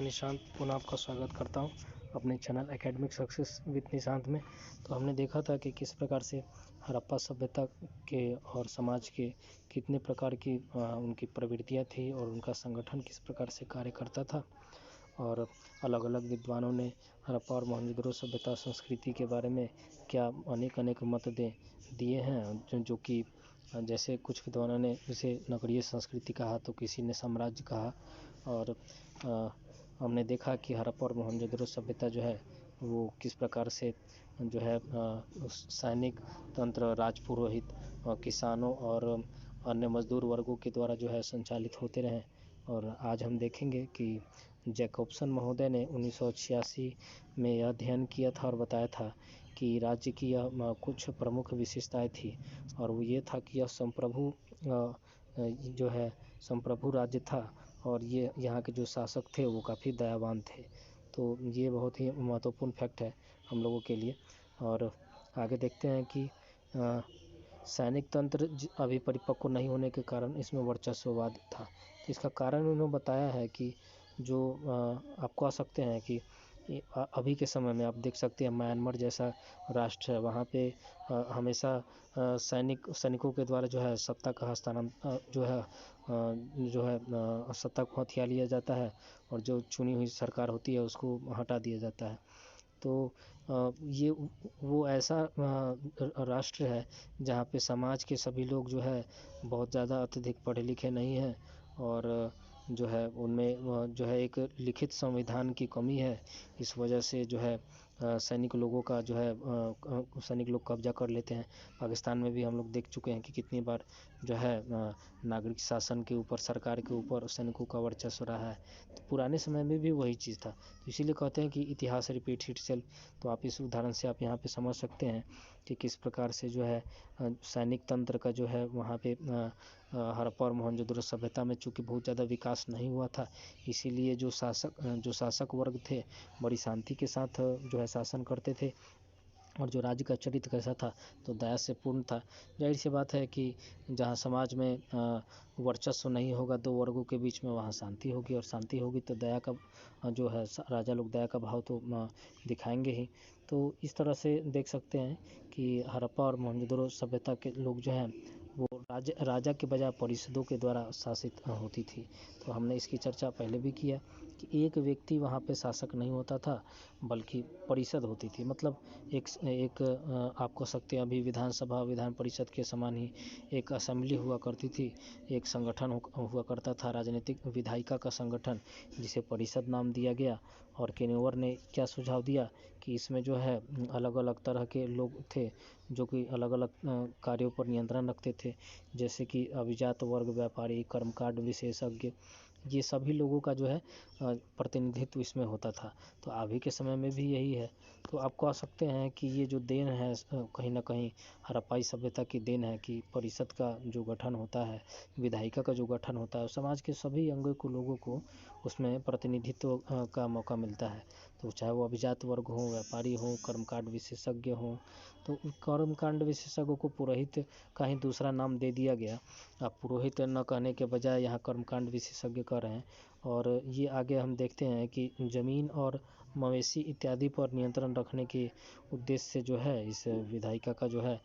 निशांत पुनः आपका स्वागत करता हूं अपने channel academic success with Nishant में। तो हमने देखा था कि किस प्रकार से हड़प्पा सभ्यता के और समाज के कितने प्रकार की उनकी प्रवृत्तियां थी और उनका संगठन किस प्रकार से कार्य करता था। और अलग अलग विद्वानों ने हड़प्पा और मोहनजोदड़ो सभ्यता संस्कृति के बारे में क्या अनेक मत दिए हैं, जो कि जैसे कुछ विद्वानों ने इसे नगरीय संस्कृति कहा तो किसी ने साम्राज्य कहा। और हमने देखा कि हड़प्पा और मोहनजोदड़ो सभ्यता जो है वो किस प्रकार से जो है सैनिक तंत्र, राजपुरोहित, किसानों और अन्य मजदूर वर्गों के द्वारा जो है संचालित होते रहे। और आज हम देखेंगे कि जैकोब्सन महोदय ने 1986 में यह अध्ययन किया था और बताया था कि राज्य की यह कुछ प्रमुख विशेषताएं थी। और वो ये था कि यह संप्रभु राज्य था और ये यहाँ के जो शासक थे वो काफ़ी दयावान थे। तो ये बहुत ही महत्वपूर्ण फैक्ट है हम लोगों के लिए। और आगे देखते हैं कि सैनिक तंत्र अभी परिपक्व नहीं होने के कारण इसमें वर्चस्ववाद था। तो इसका कारण उन्होंने बताया है कि जो आप कह सकते हैं कि अभी के समय में आप देख सकते हैं म्यांमार जैसा राष्ट्र है, वहाँ पे हमेशा सैनिकों के द्वारा जो है सत्ता का हस्तांतरण सत्ता को हथिया लिया जाता है और जो चुनी हुई सरकार होती है उसको हटा दिया जाता है। तो ये वो ऐसा राष्ट्र है जहाँ पे समाज के सभी लोग जो है बहुत ज़्यादा अत्यधिक पढ़े लिखे नहीं हैं और जो है उनमें जो है एक लिखित संविधान की कमी है। इस वजह से जो है सैनिक लोगों का जो है सैनिक लोग कब्जा कर लेते हैं। पाकिस्तान में भी हम लोग देख चुके हैं कि कितनी बार जो है नागरिक शासन के ऊपर, सरकार के ऊपर सैनिकों का वर्चस्व रहा है। तो पुराने समय में भी वही चीज़ था। तो इसीलिए कहते हैं कि इतिहास रिपीट इटसेल्फ। तो आप इस उदाहरण से आप यहाँ पे समझ सकते हैं कि किस प्रकार से जो है सैनिक तंत्र का जो है वहाँ पे हड़प्पा और मोहनजोदड़ो सभ्यता में चूँकि बहुत ज़्यादा विकास नहीं हुआ था, इसीलिए जो शासक वर्ग थे बड़ी शांति के साथ जो है शासन करते थे। और जो राज्य का चरित्र कैसा था तो दया से पूर्ण था। जाहिर सी बात है कि जहाँ समाज में वर्चस्व नहीं होगा दो वर्गों के बीच में, वहाँ शांति होगी और शांति होगी तो दया का जो है राजा लोग दया का भाव तो दिखाएंगे ही। तो इस तरह से देख सकते हैं कि हड़प्पा और मोहनजोदड़ो सभ्यता के लोग जो हैं वो राजा के बजाय परिषदों के द्वारा शासित होती थी। तो हमने इसकी चर्चा पहले भी किया कि एक व्यक्ति वहाँ पे शासक नहीं होता था बल्कि परिषद होती थी। मतलब एक आप कह सकते हैं अभी विधान परिषद के समान ही एक असेंबली हुआ करती थी, एक संगठन हुआ करता था, राजनीतिक विधायिका का संगठन, जिसे परिषद नाम दिया गया। और केनेवर ने क्या सुझाव दिया कि इसमें जो है अलग अलग तरह के लोग थे जो कि अलग अलग कार्यों पर नियंत्रण रखते थे, जैसे कि अभिजात वर्ग, व्यापारी, कर्मकांड विशेषज्ञ, ये सभी लोगों का जो है प्रतिनिधित्व इसमें होता था। तो अभी के समय में भी यही है। तो आप कह सकते हैं कि ये जो देन है कहीं ना कहीं हड़प्पाई सभ्यता की देन है कि परिषद का जो गठन होता है, विधायिका का जो गठन होता है, समाज के सभी अंगों को लोगों को उसमें प्रतिनिधित्व का मौका मिलता है। तो चाहे वो अभिजात वर्ग हो, व्यापारी हो, कर्मकांड विशेषज्ञ हो। तो कर्मकांड विशेषज्ञों को पुरोहित का ही दूसरा नाम दे दिया गया। आप पुरोहित न कहने के बजाय यहाँ कर्मकांड विशेषज्ञ कह रहे हैं। और ये आगे हम देखते हैं कि जमीन और मवेशी इत्यादि पर नियंत्रण रखने के उद्देश्य से जो है इस विधायिका का जो है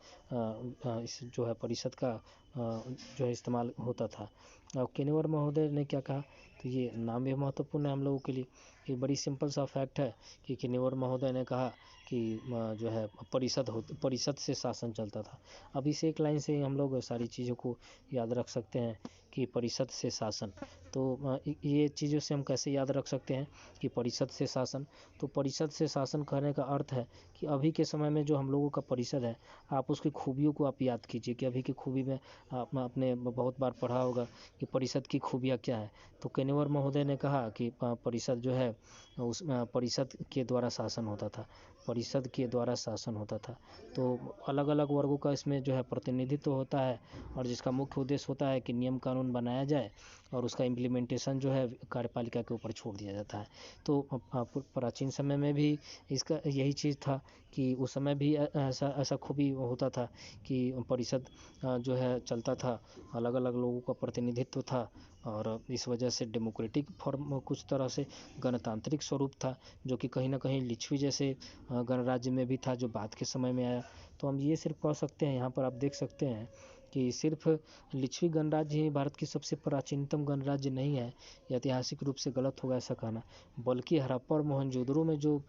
इस जो है परिषद का जो है इस्तेमाल होता था। और केनेवर महोदय ने क्या कहा, तो ये नाम भी महत्वपूर्ण है हम लोगों के लिए। ये बड़ी सिंपल सा फैक्ट है कि केनेवर महोदय ने कहा कि जो है परिषद से शासन चलता था। अब इस एक लाइन से ही हम लोग सारी चीज़ों को याद रख सकते हैं कि परिषद से शासन। तो ये चीज़ों से हम कैसे याद रख सकते हैं कि परिषद से शासन, तो परिषद से शासन कहने का अर्थ है कि अभी के समय में जो हम लोगों का परिषद है, आप उसकी खूबियों को आप याद कीजिए कि अभी की खूबी में आपने बहुत बार पढ़ा होगा कि परिषद की खूबियाँ क्या है। तो केनेवर महोदय ने कहा कि परिषद जो है उस परिषद के द्वारा शासन होता था, परिषद के द्वारा शासन होता था। तो अलग अलग वर्गों का इसमें जो है प्रतिनिधित्व होता है, और जिसका मुख्य उद्देश्य होता है कि नियम कानून बनाया जाए और उसका इम्प्लीमेंटेशन जो है कार्यपालिका के ऊपर छोड़ दिया जाता है। तो प्राचीन समय में भी इसका यही चीज़ था कि उस समय भी ऐसा ऐसा खूबी होता था कि परिषद जो है चलता था, अलग अलग लोगों का प्रतिनिधित्व था, और इस वजह से डेमोक्रेटिक फॉर्म कुछ तरह से गणतांत्रिक स्वरूप था, जो कि कहीं ना कहीं लिच्छवी जैसे गणराज्य में भी था, जो बाद के समय में आया। तो हम ये सिर्फ कह सकते हैं, यहाँ पर आप देख सकते हैं कि सिर्फ लिच्छवी गणराज्य ही भारत की सबसे प्राचीनतम गणराज्य नहीं है, ऐतिहासिक रूप से गलत होगा ऐसा कहना, बल्कि हड़प्पा और मोहनजोदड़ो में जो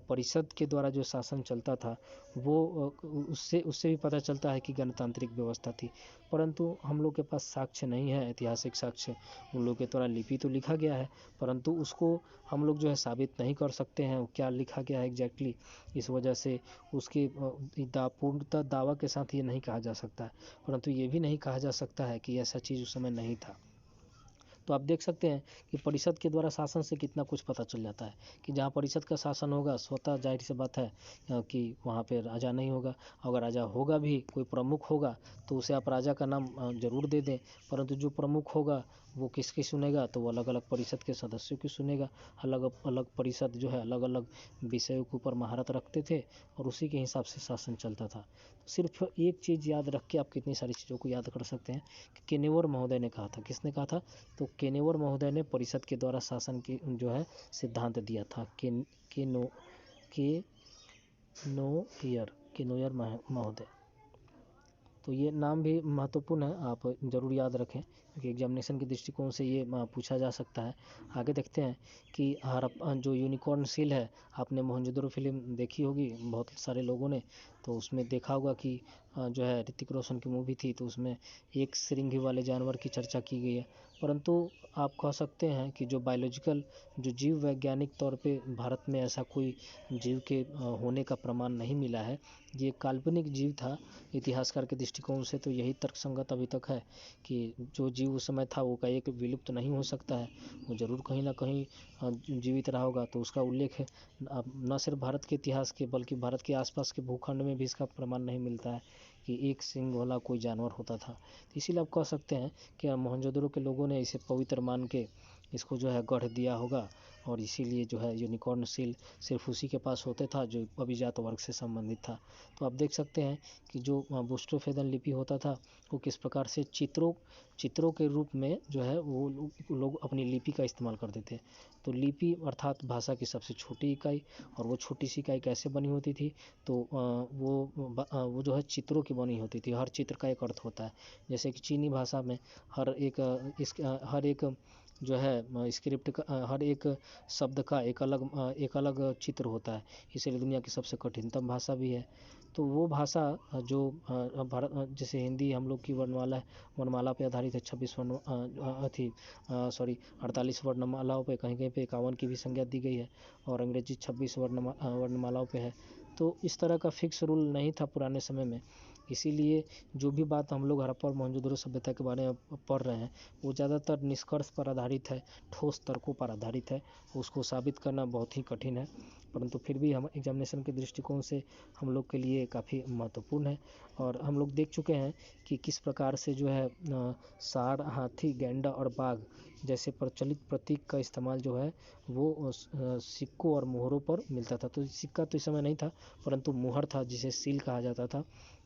परिषद के द्वारा जो शासन चलता था, वो उससे उससे भी पता चलता है कि गणतांत्रिक व्यवस्था थी। परंतु हम लोग के पास साक्ष्य नहीं है, ऐतिहासिक साक्ष्य। उन लोग के द्वारा लिपि तो लिखा गया है, परंतु उसको हम लोग जो है साबित नहीं कर सकते हैं क्या लिखा गया है एग्जैक्टली। इस वजह से उसके पूर्णतः दावा के साथ ये नहीं कहा जा सकता है, परंतु ये भी नहीं कहा जा सकता है कि ऐसा चीज़ उस समय नहीं था। तो आप देख सकते हैं कि परिषद के द्वारा शासन से कितना कुछ पता चल जाता है कि जहाँ परिषद का शासन होगा, स्वतः जाहिर सी बात है कि वहाँ पे राजा नहीं होगा। अगर राजा होगा भी, कोई प्रमुख होगा, तो उसे आप राजा का नाम जरूर दे दें, परंतु जो प्रमुख होगा वो किसकी सुनेगा, तो वो अलग अलग परिषद के सदस्यों की सुनेगा। अलग अलग परिषद जो है अलग अलग विषयों के ऊपर महारत रखते थे, और उसी के हिसाब से शासन चलता था। तो सिर्फ एक चीज़ याद रख के आप कितनी सारी चीज़ों को याद कर सकते हैं कि केनेवर महोदय ने कहा था। किसने कहा था? तो केनेवर महोदय ने परिषद के द्वारा शासन की जो है सिद्धांत दिया था। केनोयर महोदय। तो ये नाम भी महत्वपूर्ण है, आप ज़रूर याद रखें, क्योंकि एग्जामिनेशन के दृष्टिकोण से ये पूछा जा सकता है। आगे देखते हैं कि हड़प्पा जो यूनिकॉर्न सील है, आपने मोहनजोदड़ो फिल्म देखी होगी बहुत सारे लोगों ने, तो उसमें देखा होगा कि जो है ऋतिक रोशन की मूवी थी, तो उसमें एक सिरिंगी वाले जानवर की चर्चा की गई है। परंतु आप कह सकते हैं कि जो बायोलॉजिकल, जो जीव वैज्ञानिक तौर पे भारत में ऐसा कोई जीव के होने का प्रमाण नहीं मिला है। ये काल्पनिक जीव था। इतिहासकार के दृष्टिकोण से तो यही तर्कसंगत अभी तक है कि जो जीव उस समय था वो एक विलुप्त नहीं हो सकता है, वो जरूर कहीं ना कहीं जीवित रहा होगा। तो उसका उल्लेख है न सिर्फ भारत के इतिहास के, बल्कि भारत के आसपास के भूखंड में भी इसका प्रमाण नहीं मिलता है कि एक सींग वाला कोई जानवर होता था। तो इसीलिए आप कह सकते हैं कि मोहनजोदड़ो के लोगों ने इसे पवित्र मान के इसको जो है गढ़ दिया होगा, और इसीलिए जो है यूनिकॉर्न सील सिर्फ उसी के पास होते था जो अभिजात वर्ग से संबंधित था। तो आप देख सकते हैं कि जो बुस्टरफेदन लिपि होता था, वो किस प्रकार से चित्रों के रूप में जो है वो लोग अपनी लिपि का इस्तेमाल करते थे। तो लिपि अर्थात भाषा की सबसे छोटी इकाई, और वो छोटी सी इकाई कैसे बनी होती थी, तो वो जो है चित्रों की बनी होती थी। हर चित्र का एक अर्थ होता है। जैसे कि चीनी भाषा में हर एक जो है स्क्रिप्ट का, हर एक शब्द का एक अलग चित्र होता है, इसीलिए दुनिया की सबसे कठिनतम भाषा भी है। तो वो भाषा जो भारत, जैसे हिंदी हम लोग की वर्णमाला पे आधारित है, 26 वर्ण थी, सॉरी 48 वर्णमालाओं पे, कहीं कहीं पे 51 की भी संज्ञा दी गई है, और अंग्रेजी 26 वर्णमालाओं पे है। तो इस तरह का फिक्स रूल नहीं था पुराने समय में। इसीलिए जो भी बात हम लोग हड़प्पा और मोहनजोदड़ो सभ्यता के बारे में पढ़ रहे हैं, वो ज़्यादातर निष्कर्ष पर आधारित है, ठोस तर्कों पर आधारित है। उसको साबित करना बहुत ही कठिन है, परंतु फिर भी हम एग्जामिनेशन के दृष्टिकोण से हम लोग के लिए काफ़ी महत्वपूर्ण है। और हम लोग देख चुके हैं कि किस प्रकार से जो है सांड, हाथी, गैंडा और बाघ जैसे प्रचलित प्रतीक का इस्तेमाल जो है वो सिक्कों और मोहरों पर मिलता था। तो सिक्का तो इस समय नहीं था, परंतु मोहर था जिसे सील कहा जाता था।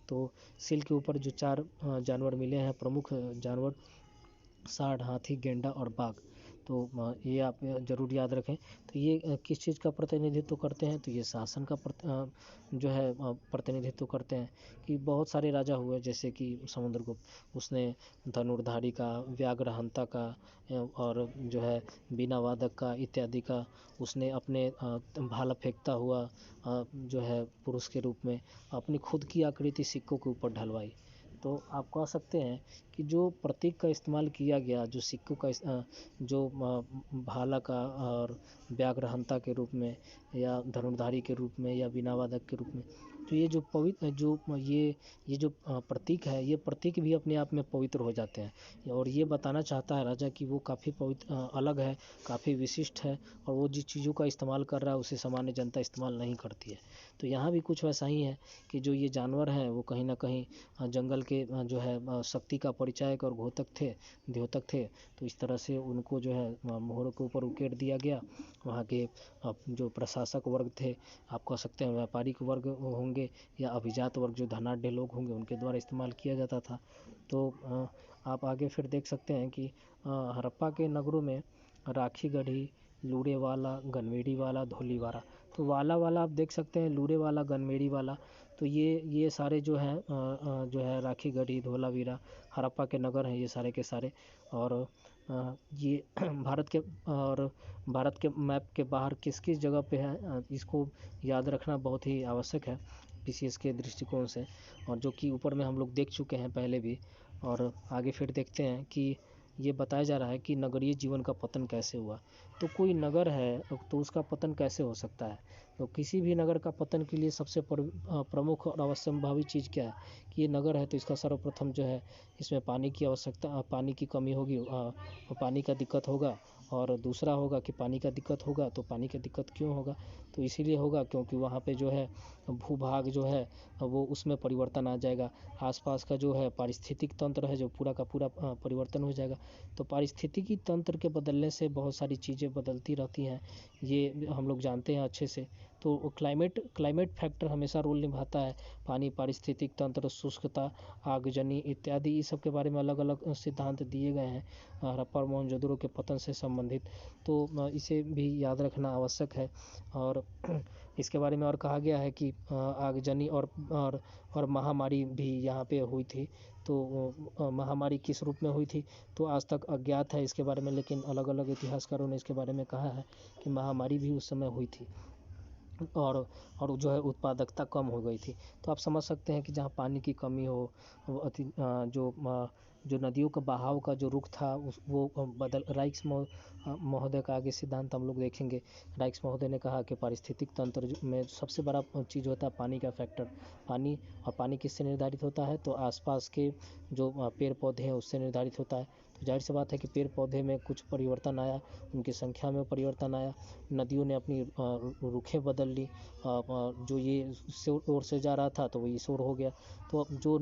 तो सील के ऊपर जो 4 जानवर मिले हैं, प्रमुख जानवर, सांड, हाथी, गैंडा और बाघ, तो ये आप ज़रूर याद रखें। तो ये किस चीज़ का प्रतिनिधित्व करते हैं, तो ये शासन का जो है प्रतिनिधित्व करते हैं। कि बहुत सारे राजा हुए, जैसे कि समुद्रगुप्त, उसने धनुर्धारी का, व्याघ्रहंता का, और जो है बीना वादक का इत्यादि का उसने अपने भाला फेंकता हुआ जो है पुरुष के रूप में अपनी खुद की आकृति सिक्कों के ऊपर ढलवाई। तो आप कह सकते हैं कि जो प्रतीक का इस्तेमाल किया गया, जो सिक्कों का जो भाला का और व्याघ्रहंता के रूप में, या धनुर्धारी के रूप में, या बीना वादक के रूप में तो ये जो ये जो प्रतीक है, ये प्रतीक भी अपने आप में पवित्र हो जाते हैं। और ये बताना चाहता है राजा कि वो काफ़ी पवित्र अलग है, काफ़ी विशिष्ट है, और वो जिस चीज़ों का इस्तेमाल कर रहा है उसे सामान्य जनता इस्तेमाल नहीं करती है। तो यहाँ भी कुछ वैसा ही है कि जो ये जानवर हैं वो कहीं ना कहीं जंगल के जो है शक्ति का परिचायक और द्योतक थे। तो इस तरह से उनको जो है मोहरों के ऊपर उकेर दिया गया। वहाँ के जो प्रशासक वर्ग थे, आप कह सकते हैं व्यापारिक वर्ग होंगे या अभिजात वर्ग जो धनाढ्य लोग होंगे, उनके द्वारा इस्तेमाल किया जाता था। तो आप आगे फिर देख सकते हैं कि हड़प्पा के नगरों में राखी गढ़ी, लूड़े वाला, गनवेड़ी वाला, धोली वाला। तो वाला वाला आप देख सकते हैं, लूड़े वाला, गनवेड़ी वाला, तो ये सारे जो हैं जो है राखी गढ़ी, धोलावीरा, हड़प्पा के नगर हैं ये सारे के सारे। और ये भारत के मैप के बाहर किस किस जगह पे है, इसको याद रखना बहुत ही आवश्यक है पीसीएस के दृष्टिकोण से, और जो कि ऊपर में हम लोग देख चुके हैं पहले भी। और आगे फिर देखते हैं कि ये बताया जा रहा है कि नगरीय जीवन का पतन कैसे हुआ। तो कोई नगर है तो उसका पतन कैसे हो सकता है? तो किसी भी नगर का पतन के लिए सबसे प्रमुख और अवश्यंभावी चीज़ क्या है कि ये नगर है तो इसका सर्वप्रथम जो है इसमें पानी की आवश्यकता, पानी की कमी होगी, पानी का दिक्कत होगा। और दूसरा होगा कि पानी का दिक्कत होगा, तो पानी का दिक्कत क्यों होगा? तो इसीलिए होगा क्योंकि वहाँ पे जो है भूभाग जो है वो उसमें परिवर्तन आ जाएगा। आसपास का जो है पारिस्थितिक तंत्र है जो पूरा का पूरा परिवर्तन हो जाएगा। तो पारिस्थितिकी तंत्र के बदलने से बहुत सारी चीज़ें बदलती रहती हैं, ये हम लोग जानते हैं अच्छे से। तो क्लाइमेट फैक्टर हमेशा रोल निभाता है। पानी, पारिस्थितिक तंत्र, शुष्कता, आगजनी इत्यादि, इस सब के बारे में अलग अलग सिद्धांत दिए गए हैं हड़प्पा और मोहनजोदड़ो के पतन से संबंधित। तो इसे भी याद रखना आवश्यक है। और इसके बारे में और कहा गया है कि आगजनी और महामारी भी यहाँ पे हुई थी। तो महामारी किस रूप में हुई थी तो आज तक अज्ञात है इसके बारे में, लेकिन अलग अलग इतिहासकारों ने इसके बारे में कहा है कि महामारी भी उस समय हुई थी। और जो है उत्पादकता कम हो गई थी। तो आप समझ सकते हैं कि जहाँ पानी की कमी हो, जो नदियों का बहाव का जो रुख था वो बदल। महोदय का आगे सिद्धांत हम लोग देखेंगे। राइक्स महोदय ने कहा कि पारिस्थितिक तंत्र में सबसे बड़ा चीज़ होता है पानी का फैक्टर। पानी, और पानी किससे निर्धारित होता है तो आसपास के जो पेड़ पौधे हैं उससे निर्धारित होता है। तो जाहिर सी बात है कि पेड़ पौधे में कुछ परिवर्तन आया, उनकी संख्या में परिवर्तन आया। नदियों ने अपनी रुखें बदल ली, जो ये इस ओर से जा रहा था तो वो इस ओर हो गया। तो अब जो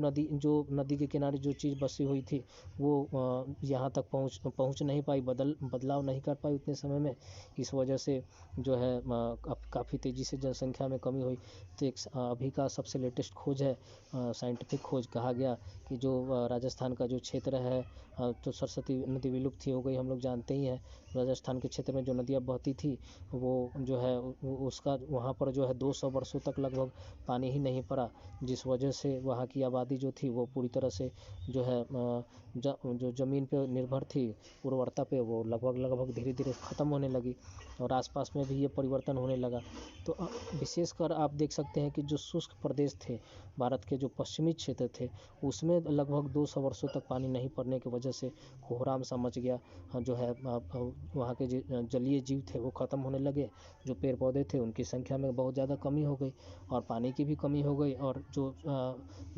नदी के किनारे जो चीज़ बसी हुई थी वो यहाँ तक पहुँच नहीं पाई, बदलाव नहीं कर पाई उतने समय में। इस वजह से जो है काफ़ी तेज़ी से जनसंख्या में कमी हुई। तो एक अभी का सबसे लेटेस्ट खोज है, साइंटिफिक खोज, कहा गया कि जो राजस्थान का जो क्षेत्र है, तो सरस्वती नदी विलुप्त ही हो गई, हम लोग जानते ही हैं। राजस्थान के क्षेत्र में जो नदियाँ बहती थी वो जो है उसका वहाँ पर जो है 200 वर्षों तक लगभग पानी ही नहीं पड़ा, जिस वजह से वहाँ की आबादी जो थी वो पूरी तरह से जो है जो ज़मीन पे निर्भर थी उर्वरता पे, वो लगभग धीरे धीरे ख़त्म होने लगी। और आसपास में भी ये परिवर्तन होने लगा। तो विशेषकर आप देख सकते हैं कि जो शुष्क प्रदेश थे, भारत के जो पश्चिमी क्षेत्र थे, उसमें लगभग 200 वर्षों तक पानी नहीं पड़ने की वजह से कोहराम सा मच गया। जो है वहाँ के जलीय जीव थे वो ख़त्म होने लगे। जो पेड़ पौधे थे उनकी संख्या में बहुत ज़्यादा कमी हो गई, और पानी की भी कमी हो गई, और जो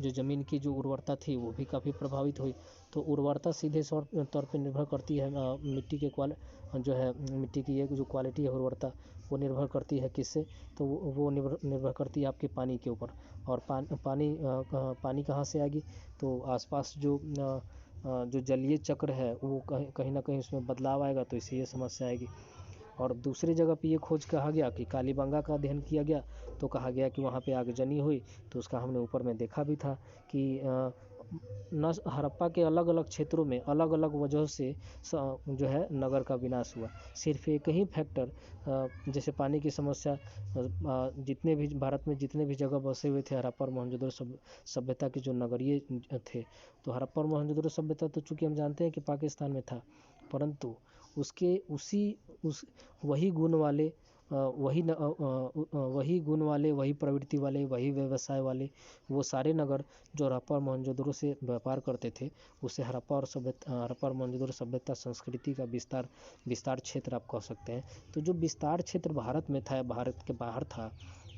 ज़मीन की जो उर्वरता थी वो भी काफ़ी प्रभावित हुई। तो उर्वरता सीधे तौर पे निर्भर करती है मिट्टी के जो है मिट्टी की एक जो क्वालिटी है उर्वरता, वो निर्भर करती है किससे तो वो निर्भर करती है आपके पानी के ऊपर। और पानी कहाँ से आएगी तो आसपास जो जलीय चक्र है वो कहीं ना कहीं उसमें बदलाव आएगा, तो इससे ये समस्या आएगी। और दूसरी जगह पे ये खोज कहा गया कि कालीबंगा का अध्ययन किया गया, तो कहा गया कि वहाँ पे आगजनी हुई। तो उसका हमने ऊपर में देखा भी था कि हड़प्पा के अलग अलग क्षेत्रों में अलग अलग वजह से जो है नगर का विनाश हुआ। सिर्फ एक ही फैक्टर, जैसे पानी की समस्या, जितने भी भारत में जितने भी जगह बसे हुए थे हड़प्पा और मोहनजोदड़ो सभ्यता के जो नगरीय थे, तो हड़प्पा और मोहनजोदड़ो सभ्यता तो चूँकि हम जानते हैं कि पाकिस्तान में था, परंतु उसके वही गुण वाले, वही प्रवृत्ति वाले, वही व्यवसाय वाले, वो सारे नगर जो हड़प्पा और मोहनजोदड़ो से व्यापार करते थे, उसे हड़प्पा और मोहनजोदड़ो सभ्यता संस्कृति का विस्तार क्षेत्र आप कह सकते हैं। तो जो विस्तार क्षेत्र भारत में था, भारत के बाहर था,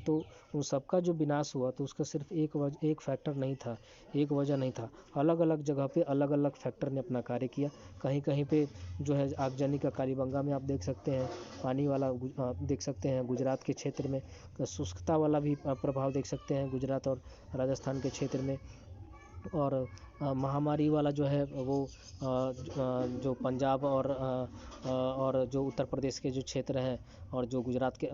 तो उन सबका जो विनाश हुआ तो उसका सिर्फ एक फैक्टर नहीं था, एक वजह नहीं था। अलग अलग जगह पे अलग अलग फैक्टर ने अपना कार्य किया। कहीं कहीं पे जो है आगजनी का कालीबंगा में आप देख सकते हैं पानी वाला देख सकते हैं। गुजरात के क्षेत्र में शुष्कता वाला भी प्रभाव देख सकते हैं गुजरात और राजस्थान के क्षेत्र में। और महामारी वाला जो है वो जो पंजाब और जो उत्तर प्रदेश के जो क्षेत्र हैं और जो गुजरात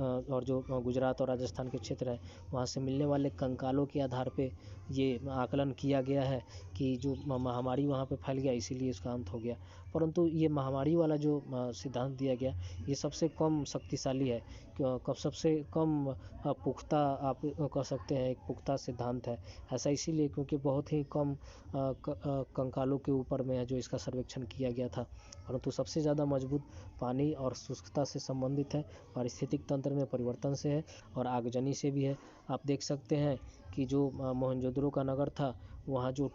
और राजस्थान के क्षेत्र हैं वहाँ से मिलने वाले कंकालों के आधार पे ये आकलन किया गया है कि जो महामारी वहाँ पे फैल गया इसीलिए इसका अंत हो गया। परंतु ये महामारी वाला जो सिद्धांत दिया गया ये सबसे कम शक्तिशाली है, सबसे कम पुख्ता आप कह सकते हैं, एक पुख्ता सिद्धांत है। ऐसा इसीलिए क्योंकि बहुत ही कम कंकालों के ऊपर में है जो इसका सर्वेक्षण किया गया था। परंतु सबसे ज़्यादा मजबूत पानी और शुष्कता से संबंधित है, पारिस्थितिक तंत्र में परिवर्तन से है और आगजनी से भी है। आप देख सकते हैं कि जो मोहनजोदड़ो का नगर था वहाँ जो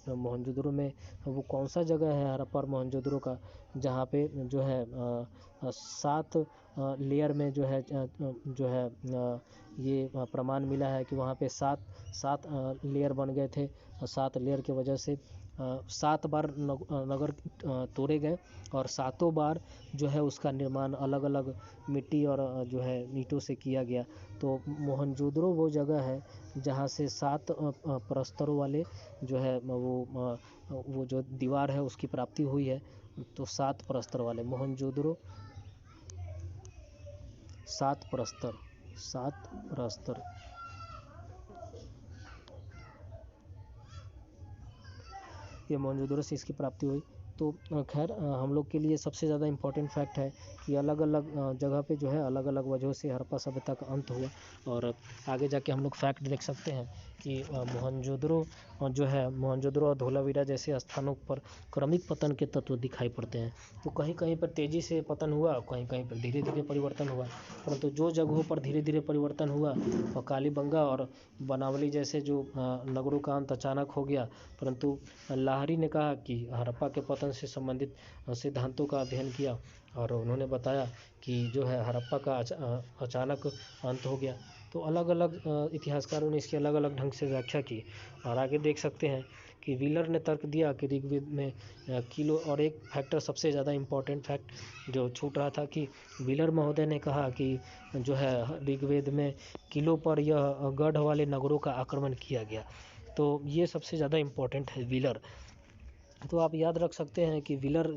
मोहनजोदड़ो में वो कौन सा जगह है हड़प्पा और मोहनजोदड़ो का जहाँ पे जो है 7 लेयर में जो है ये प्रमाण मिला है कि वहाँ पे 7 लेयर बन गए थे। 7 लेयर की वजह से 7 बार नगर तोड़े गए और 7 बार जो है उसका निर्माण अलग अलग मिट्टी और जो है ईंटों से किया गया। तो मोहनजोदड़ो वो जगह है जहाँ से 7 प्रस्तरों वाले जो है वो जो दीवार है उसकी प्राप्ति हुई है। तो 7 प्रस्तर वाले मोहनजोदड़ो 7 प्रस्तर ये मोहनजोदड़ो से इसकी प्राप्ति हुई। तो खैर हम लोग के लिए सबसे ज़्यादा इम्पोर्टेंट फैक्ट है कि अलग अलग जगह पे जो है अलग अलग वजहों से हड़प्पा सभ्यता का अंत हुआ। और आगे जाके हम लोग फैक्ट देख सकते हैं कि मोहनजोदड़ो और धोलावीरा जैसे स्थानों पर क्रमिक पतन के तत्व दिखाई पड़ते हैं। तो कहीं कहीं पर तेज़ी से पतन हुआ, कहीं कहीं पर धीरे धीरे परिवर्तन हुआ। परंतु जो जगहों पर धीरे धीरे परिवर्तन हुआ और कालीबंगा और बनावली जैसे जो नगरों का अंत अचानक हो गया। परंतु लाहिड़ी ने कहा कि हड़प्पा के पतन से संबंधित सिद्धांतों का अध्ययन किया और उन्होंने बताया कि जो है हड़प्पा का अचानक अंत हो गया। तो अलग अलग इतिहासकारों ने इसकी अलग अलग ढंग से व्याख्या की। और आगे देख सकते हैं कि व्हीलर ने तर्क दिया कि ऋग्वेद में किलो, और एक फैक्टर सबसे ज़्यादा इम्पोर्टेंट फैक्ट जो छूट रहा था कि व्हीलर महोदय ने कहा कि जो है ऋग्वेद में किलो पर यह गढ़ वाले नगरों का आक्रमण किया गया। तो ये सबसे ज़्यादा इम्पोर्टेंट है व्हीलर। तो आप याद रख सकते हैं कि व्हीलर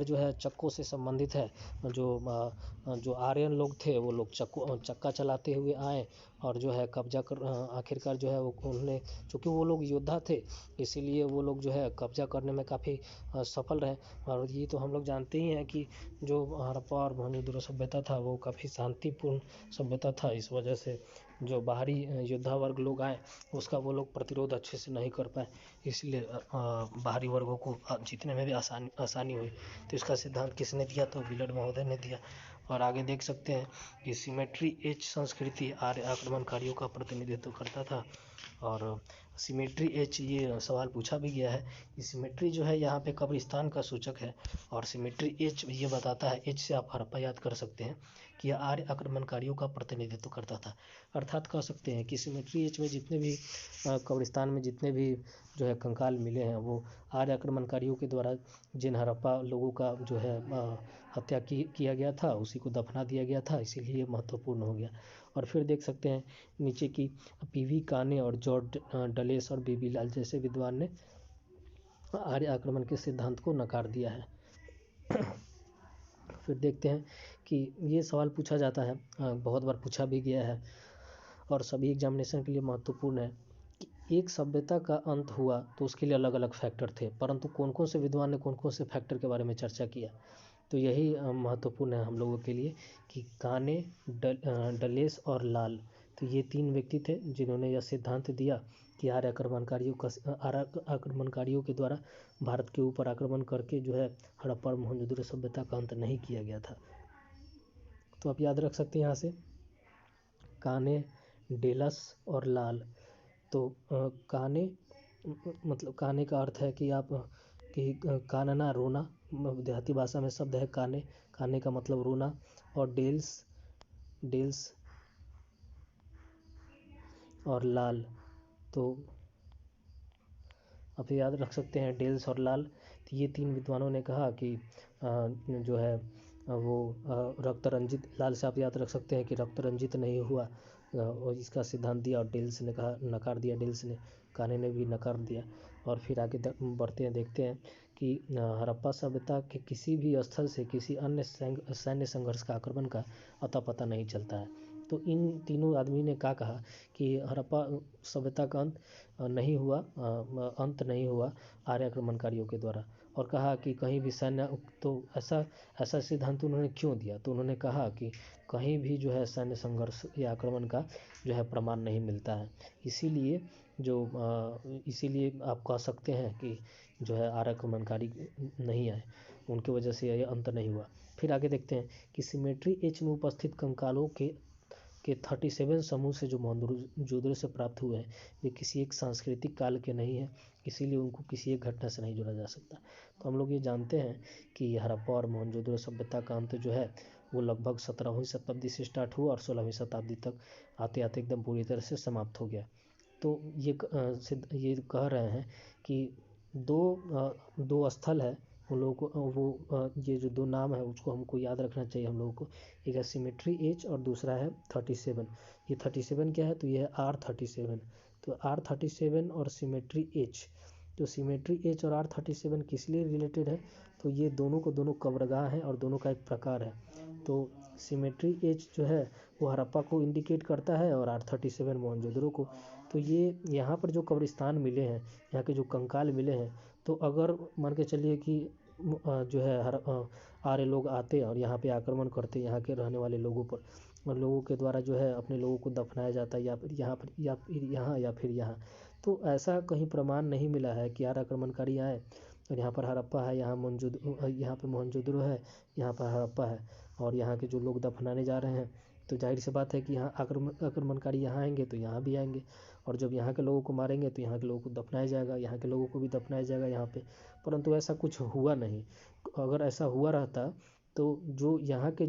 जो है चक्कों से संबंधित है। जो आर्यन लोग थे वो लोग चक्का चलाते हुए आए और जो है कब्जा कर आखिरकार जो है उन्होंने, चूँकि वो लोग योद्धा थे इसीलिए वो लोग जो है कब्जा करने में काफ़ी सफल रहे। और ये तो हम लोग जानते ही हैं कि जो हड़प्पा और मोहनजोदड़ो सभ्यता था वो काफ़ी शांतिपूर्ण सभ्यता था। इस वजह से जो बाहरी योद्धा वर्ग लोग आए उसका वो लोग प्रतिरोध अच्छे से नहीं कर पाए, इसलिए बाहरी वर्गों को जीतने में भी आसानी हुई। तो इसका सिद्धांत किसने दिया? तो व्हीलर महोदय ने दिया। और आगे देख सकते हैं कि सिमेट्री एज संस्कृति आर्य आक्रमणकारियों का प्रतिनिधित्व करता था। और सिमेट्री एच ये सवाल पूछा भी गया है कि सिमेट्री जो है यहाँ पे कब्रिस्तान का सूचक है और सिमेट्री एच ये बताता है, एच से आप हड़प्पा याद कर सकते हैं कि यह आर्य आक्रमणकारियों का प्रतिनिधित्व करता था। अर्थात कह सकते हैं कि सिमेट्री एच में जितने भी कब्रिस्तान में जितने भी जो है कंकाल मिले हैं वो आर्य आक्रमणकारियों के द्वारा जिन हड़प्पा लोगों का जो है हत्या किया गया था उसी को दफना दिया गया था, इसीलिए महत्वपूर्ण हो गया। और फिर देख सकते हैं नीचे की पीवी काने और जॉर्ज डलेस और बीबी लाल जैसे विद्वान ने आर्य आक्रमण के सिद्धांत को नकार दिया है। फिर देखते हैं कि ये सवाल पूछा जाता है, बहुत बार पूछा भी गया है और सभी एग्जामिनेशन के लिए महत्वपूर्ण है कि एक सभ्यता का अंत हुआ तो उसके लिए अलग अलग फैक्टर थे, परंतु कौन कौन से विद्वान ने कौन कौन से फैक्टर के बारे में चर्चा किया। तो यही महत्वपूर्ण है हम लोगों के लिए कि काने, डलेस और लाल, तो ये 3 व्यक्ति थे जिन्होंने यह सिद्धांत दिया कि आर्य आक्रमणकारियों के द्वारा भारत के ऊपर आक्रमण करके जो है हड़प्पा और मोहनजोदड़ो सभ्यता का अंत नहीं किया गया था। तो आप याद रख सकते हैं यहाँ से काने, डेलस और लाल। तो काने मतलब काने का अर्थ है कि कानना रोना, देहाती भाषा में शब्द है काने, काने का मतलब रोना। और डेल्स और लाल। तो आप याद रख सकते हैं डेल्स और लाल। तो ये 3 विद्वानों ने कहा कि जो है वो रक्त रंजित, लाल से आप याद रख सकते हैं कि रक्त रंजित नहीं हुआ, और इसका सिद्धांत दिया। और डेल्स ने कहा, नकार दिया डेल्स ने, काने ने भी नकार दिया। और फिर आगे बढ़ते हैं, देखते हैं कि हड़प्पा सभ्यता के किसी भी स्थल से किसी अन्य सैन्य संघर्ष का, आक्रमण का अता पता नहीं चलता है। तो इन तीनों आदमी ने क्या कहा कि हड़प्पा सभ्यता का नहीं हुआ, अंत नहीं हुआ आर्य आक्रमणकारियों के द्वारा। और कहा कि कहीं भी सैन्य, तो ऐसा सिद्धांत उन्होंने क्यों दिया? तो उन्होंने कहा कि कहीं भी जो है सैन्य संघर्ष या आक्रमण का जो है प्रमाण नहीं मिलता है। इसीलिए आप कह सकते हैं कि जो है आर्य आक्रमणकारी नहीं आए, उनकी वजह से यह अंत नहीं हुआ। फिर आगे देखते हैं कि सिमेट्री एच में उपस्थित कंकालों के 37 समूह से जो मोहनजोदड़ो से प्राप्त हुए हैं, वे किसी एक सांस्कृतिक काल के नहीं हैं, इसीलिए उनको किसी एक घटना से नहीं जोड़ा जा सकता। तो हम लोग ये जानते हैं कि हड़प्पा और मोहनजोदड़ो सभ्यता का अंत जो है वो लगभग 17वीं शताब्दी से स्टार्ट हुआ और 16वीं शताब्दी तक आते आते एकदम पूरी तरह से समाप्त हो गया। तो ये कह रहे हैं कि दो स्थल है, उन लोगों को ये जो 2 नाम है उसको हमको याद रखना चाहिए हम लोगों को। एक है सिमेट्री एच और दूसरा है 37। ये 37 क्या है? तो ये है R37। तो R37 और सिमेट्री एच। तो सिमेट्री एच और R37 किस लिए रिलेटेड है? तो ये दोनों कब्रगाह हैं और दोनों का एक प्रकार है। तो सिमेट्री एच जो है वो हड़प्पा को इंडिकेट करता है और R37 मोहनजोदड़ो को। तो ये यहाँ पर जो कब्रिस्तान मिले हैं, यहाँ के जो कंकाल मिले हैं, तो अगर मान के चलिए कि जो है आर्य लोग आते और यहाँ पे आक्रमण करते यहाँ के रहने वाले लोगों पर, और लोगों के द्वारा जो है अपने लोगों को दफनाया जाता है, या फिर यहाँ पर या फिर यहाँ या फिर यहाँ। तो ऐसा कहीं प्रमाण नहीं मिला है कि आर्य आक्रमणकारी आए और यहाँ पर हड़प्पा है, यहाँ पे मोहनजोदड़ो है, यहाँ पर हड़प्पा है, और यहाँ के जो लोग दफनाने जा रहे हैं, तो जाहिर सी बात है कि यहाँ आक्रमणकारी यहाँ आएंगे तो यहाँ भी आएंगे, और जब यहाँ के लोगों को मारेंगे तो यहाँ के लोगों को दफनाया जाएगा, यहाँ के लोगों को भी दफनाया जाएगा यहाँ पे। परंतु ऐसा कुछ हुआ नहीं। अगर ऐसा हुआ रहता तो जो यहाँ के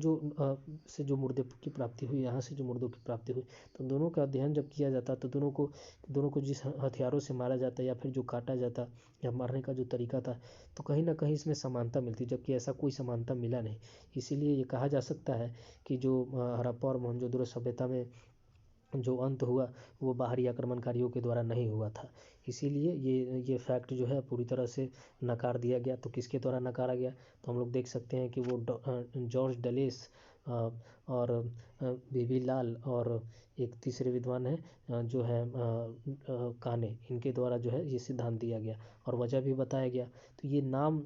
से जो मुर्दे की प्राप्ति हुई, यहाँ से जो मुर्दों की प्राप्ति हुई, तो दोनों का अध्ययन जब किया जाता तो दोनों को जिस हथियारों से मारा जाता या फिर जो काटा जाता या मारने का जो तरीका था, तो कहीं ना कहीं इसमें समानता मिलती, जबकि ऐसा कोई समानता मिला नहीं। इसीलिए ये कहा जा सकता है कि जो हड़प्पा और मोहनजोदड़ो सभ्यता में जो अंत हुआ वो बाहरी आक्रमणकारियों के द्वारा नहीं हुआ था। इसीलिए ये फैक्ट जो है पूरी तरह से नकार दिया गया। तो किसके द्वारा नकारा गया? तो हम लोग देख सकते हैं कि वो जॉर्ज डलेस और बीबी लाल और एक तीसरे विद्वान हैं जो है काने, इनके द्वारा जो है ये सिद्धांत दिया गया और वजह भी बताया गया। तो ये नाम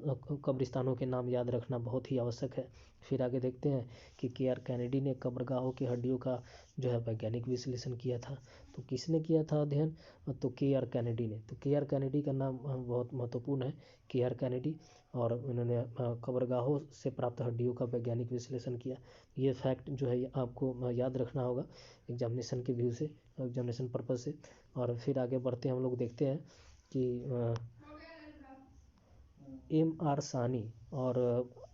कब्रिस्तानों के नाम याद रखना बहुत ही आवश्यक है। फिर आगे देखते हैं कि KR कैनेडी ने कब्रगाहों की हड्डियों का जो है वैज्ञानिक विश्लेषण किया था। तो किसने किया था अध्ययन? तो KR कैनेडी ने। तो KR कैनेडी का नाम बहुत महत्वपूर्ण है, KR कैनेडी, और उन्होंने कब्रगाहों से प्राप्त हड्डियों का वैज्ञानिक विश्लेषण किया। ये फैक्ट जो है आपको याद रखना होगा एग्जामिनेशन के व्यू से, एग्जामिनेशन पर्पज़ से। और फिर आगे बढ़ते हैं, हम लोग देखते हैं कि MR साहनी और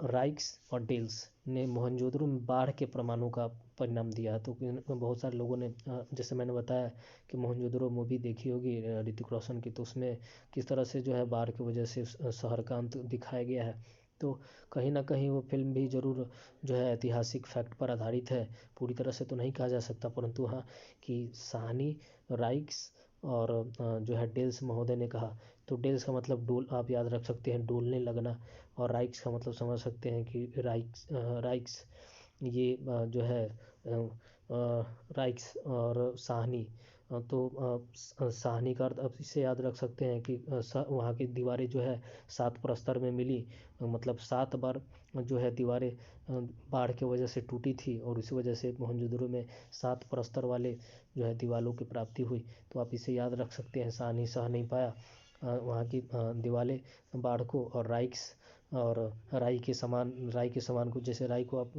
राइक्स और डेल्स ने मोहनजोदड़ो में बाढ़ के प्रमाणों का परिणाम दिया। तो बहुत सारे लोगों ने जैसे मैंने बताया कि मोहनजोदड़ो मूवी देखी होगी ऋतिक रोशन की, तो उसमें किस तरह से जो है बाढ़ की वजह से शहर का अंत दिखाया गया है। तो कहीं ना कहीं वो फिल्म भी ज़रूर जो है ऐतिहासिक फैक्ट पर आधारित है, पूरी तरह से तो नहीं कहा जा सकता, परंतु हाँ कि साहनी, राइक्स और जो है डेल्स महोदय ने कहा। तो डेल्स का मतलब डोल, आप याद रख सकते हैं डोलने लगना, और राइक्स का मतलब समझ सकते हैं कि राइक्स ये जो है राइक्स और साहनी। तो साहनी का अर्थ अब इसे याद रख सकते हैं कि वहाँ की दीवारें जो है 7 प्रस्तर में मिली, मतलब 7 बार जो है दीवारें बाढ़ की वजह से टूटी थी, और उसी वजह से मोहनजोदड़ो में 7 प्रस्तर वाले जो है दीवारों की प्राप्ति हुई। तो आप इसे याद रख सकते हैं, साहनी सह नहीं पाया वहाँ की दीवारें बाढ़ को, और राइक्स और राई के समान को, जैसे राई को आप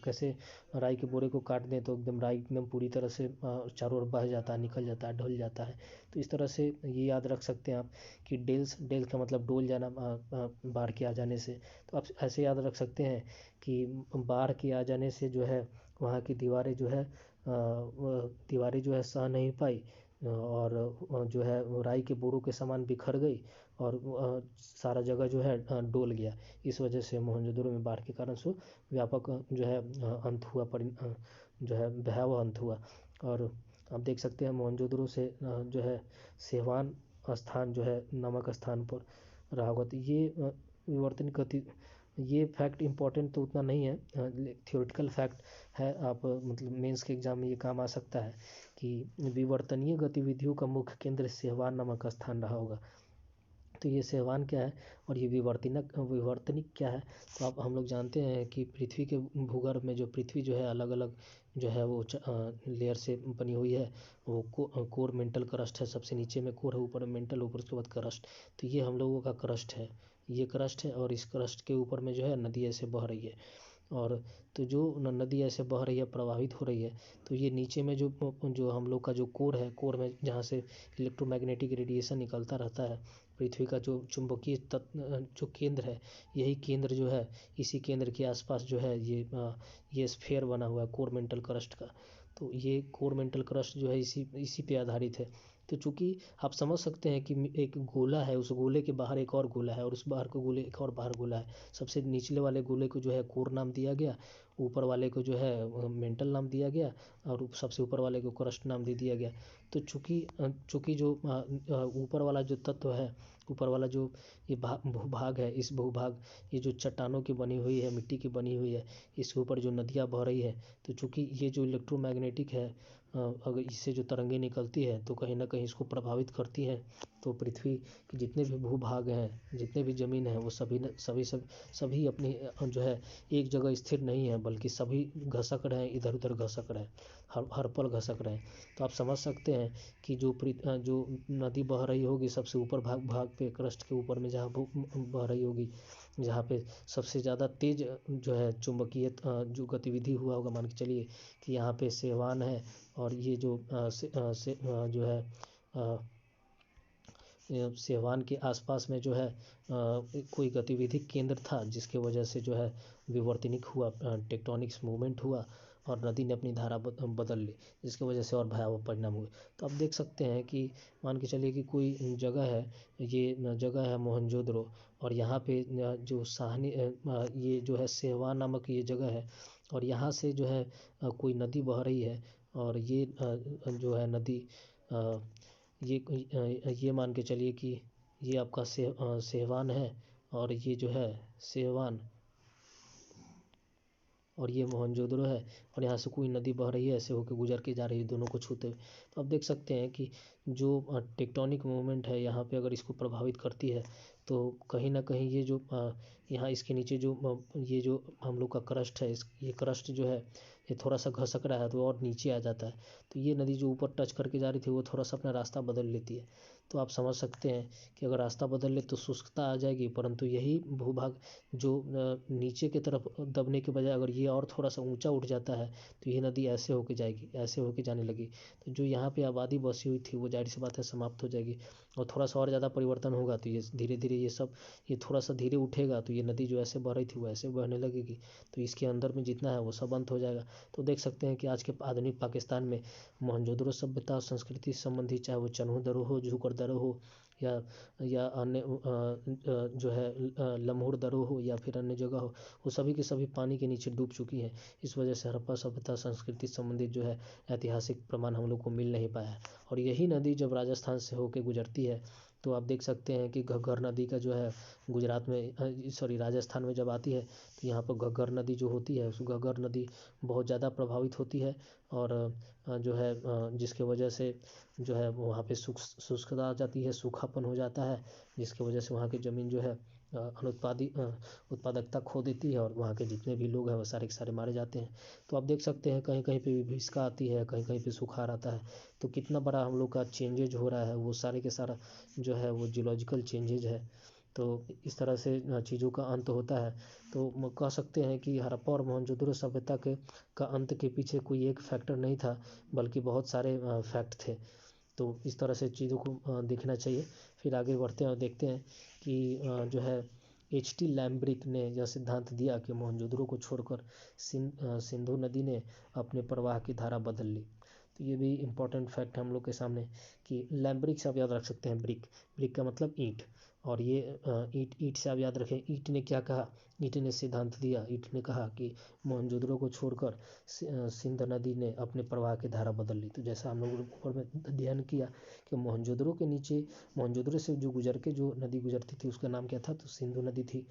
कैसे राई के बोरे को काट दें तो एकदम राई एकदम पूरी तरह से चारों ओर बह जाता है, निकल जाता है, ढल जाता है। तो इस तरह से ये याद रख सकते हैं आप कि डेल्स का मतलब डोल जाना बाढ़ के आ जाने से। तो आप ऐसे याद रख सकते हैं कि बाढ़ के आ जाने से जो है वहाँ की दीवारें जो है सह नहीं पाई, और जो है वो राई के बोरों के समान बिखर गई और सारा जगह जो है डोल गया। इस वजह से मोहनजोदड़ो में बाढ़ के कारण से व्यापक जो है अंत हुआ, जो है भयावह अंत हुआ। और आप देख सकते हैं मोहनजोदड़ो से जो है सेवान स्थान जो है नमक स्थान पर रहा होगा। तो ये विवर्तनिक गति, ये फैक्ट इम्पोर्टेंट तो उतना नहीं है, थियोरेटिकल फैक्ट है। आप मतलब मेंस के एग्जाम में ये काम आ सकता है कि विवर्तनीय गतिविधियों का मुख्य केंद्र सेहवान नामक स्थान रहा होगा। तो ये सेहवान क्या है और ये विवर्तनिक क्या है? तो आप हम लोग जानते हैं कि पृथ्वी के भूगर्भ में, जो पृथ्वी जो है अलग अलग जो है वो लेयर से बनी हुई है। वो कोर मेंटल क्रस्ट है, सबसे नीचे में कोर है, ऊपर में मेंटल, ऊपर उसके बाद क्रस्ट। तो ये हम लोगों का क्रस्ट है, ये क्रस्ट है। और इस क्रस्ट के ऊपर में जो है नदी ऐसे बह रही है। और तो जो नदी ऐसे बह रही है, प्रवाहित हो रही है, तो ये नीचे में जो हम लोग का जो कोर है, कोर में जहाँ से इलेक्ट्रोमैग्नेटिक रेडिएशन निकलता रहता है, पृथ्वी का जो चुंबकीय जो केंद्र है, यही केंद्र जो है, इसी केंद्र के आसपास जो है ये स्फेयर बना हुआ है कोर मेंटल क्रस्ट का। तो ये कोर मेंटल क्रस्ट जो है इसी पे आधारित है। तो चूंकि आप समझ सकते हैं कि एक गोला है, उस गोले के बाहर एक और गोला है, और उस बाहर के गोले एक और बाहर गोला है। सबसे निचले वाले गोले को जो है कोर नाम दिया गया, ऊपर वाले को जो है मेंटल नाम दिया गया, और सबसे ऊपर वाले को क्रस्ट नाम दे दिया गया। तो चूंकि जो ऊपर वाला जो तत्व है, ऊपर वाला जो ये भूभाग है, इस भूभाग, ये जो चट्टानों की बनी हुई है, मिट्टी की बनी हुई है, इसके ऊपर जो नदियाँ बह रही है, तो चूंकि ये जो इलेक्ट्रोमैग्नेटिक है, अगर इससे जो तरंगे निकलती है तो कहीं ना कहीं इसको प्रभावित करती हैं। तो पृथ्वी के जितने भी भूभाग हैं, जितने भी ज़मीन है, वो सभी अपनी जो है एक जगह स्थिर नहीं है, बल्कि सभी घसक रहे हैं, इधर उधर घसक रहे हैं, हर पल घसक रहे हैं। तो आप समझ सकते हैं कि जो नदी बह रही होगी सबसे ऊपर भाग पे, क्रस्ट के ऊपर में जहाँ बह रही होगी, जहाँ पे सबसे ज़्यादा तेज जो है चुंबकीय जो गतिविधि हुआ होगा, मान के चलिए कि यहाँ पे सेवान है, और ये जो जो है सेवान के आसपास में जो है कोई गतिविधि केंद्र था, जिसके वजह से जो है विवर्तनिक हुआ, टेक्टोनिक्स मूवमेंट हुआ, और नदी ने अपनी धारा बदल ली, जिसकी वजह से और भयावह परिणाम हुए। तो आप देख सकते हैं कि मान के चलिए कि कोई जगह है, ये जगह है मोहनजोदड़ो, और यहाँ पे जो साहनी ये जो है सेहवान नामक ये जगह है, और यहाँ से जो है कोई नदी बह रही है, और ये जो है नदी ये मान के चलिए कि ये आपका सेहवान है, और ये जो है सेहवान, और ये मोहनजोदड़ो है, और यहाँ से कोई नदी बह रही है, ऐसे होकर गुजर के जा रही है, दोनों को छूते हुए। तो आप देख सकते हैं कि जो टेक्टोनिक मूवमेंट है यहाँ पे, अगर इसको प्रभावित करती है, तो कहीं ना कहीं ये जो यहाँ इसके नीचे जो ये जो हम लोग का क्रस्ट है, ये क्रस्ट जो है ये थोड़ा सा घसक रहा है, तो और नीचे आ जाता है। तो ये नदी जो ऊपर टच करके जा रही थी, वो थोड़ा सा अपना रास्ता बदल लेती है। तो आप समझ सकते हैं कि अगर रास्ता बदल ले तो शुष्कता आ जाएगी, परंतु यही भूभाग जो नीचे की तरफ दबने के बजाय अगर ये और थोड़ा सा ऊंचा उठ जाता है, तो ये नदी ऐसे होके जाएगी, ऐसे होके जाने लगी। तो जो यहाँ पे आबादी बसी हुई थी, वो जाहिर सी बात है समाप्त हो जाएगी। और थोड़ा सा और ज़्यादा परिवर्तन होगा तो ये धीरे धीरे ये थोड़ा सा धीरे उठेगा, तो ये नदी जो ऐसे बह रही थी वो ऐसे बहने लगेगी। तो इसके अंदर में जितना है वो सब अंत हो जाएगा। तो देख सकते हैं कि आज के आधुनिक पाकिस्तान में मोहनजोदड़ो सभ्यता और संस्कृति संबंधी, चाहे वो चन्हू दरो हो, झूकर दरो हो, या अन्य जो है लम्होर दरो हो, या फिर अन्य जगह हो, वो सभी के सभी पानी के नीचे डूब चुकी हैं। इस वजह से हड़प्पा सभ्यता संस्कृति संबंधित जो है ऐतिहासिक प्रमाण हम लोग को मिल नहीं पाया है। और यही नदी जब राजस्थान से होकर गुजरती है, तो आप देख सकते हैं कि घग्गर नदी का जो है गुजरात में, सॉरी, राजस्थान में जब आती है, तो यहाँ पर घग्गर नदी जो होती है, उस घग्गर नदी बहुत ज़्यादा प्रभावित होती है। और जो है जिसके वजह से जो है वहाँ पे शुष्कता आ जाती है, सूखापन हो जाता है, जिसकी वजह से वहाँ की ज़मीन जो है उत्पादकता खो देती है, और वहाँ के जितने भी लोग हैं वो सारे के सारे मारे जाते हैं। तो आप देख सकते हैं कहीं कहीं पे विभीषिका आती है, कहीं कहीं पे सुखाड़ आता है। तो कितना बड़ा हम लोग का चेंजेज हो रहा है, वो सारे के सारा जो है वो जियोलॉजिकल चेंजेज है। तो इस तरह से चीज़ों का अंत होता है। तो कह सकते हैं कि हड़प्पा और मोहनजोदड़ो सभ्यता का अंत के पीछे कोई एक फैक्टर नहीं था, बल्कि बहुत सारे फैक्ट थे। तो इस तरह से चीज़ों को देखना चाहिए। फिर आगे बढ़ते हैं और देखते हैं कि जो है एच टी लैम्ब्रिक ने यह सिद्धांत दिया कि मोहनजोदड़ो को छोड़कर सिंधु नदी ने अपने प्रवाह की धारा बदल ली। तो ये भी इम्पोर्टेंट फैक्ट है हम लोग के सामने कि लैम्ब्रिक से आप याद रख सकते हैं, ब्रिक, ब्रिक का मतलब ईंट। और ये ईंट, ईंट से आप याद रखें, ईंट ने क्या कहा, ईंट ने सिद्धांत दिया, ईंट ने कहा कि मोहनजोदड़ो को छोड़कर सिंध नदी ने अपने प्रवाह की धारा बदल ली। तो जैसा हम लोगों ने ऊपर में अध्ययन किया कि मोहनजोदड़ो के नीचे, मोहनजोदड़ो से जो गुजर के जो नदी गुजरती थी उसका नाम क्या था, तो सिंधु नदी थी।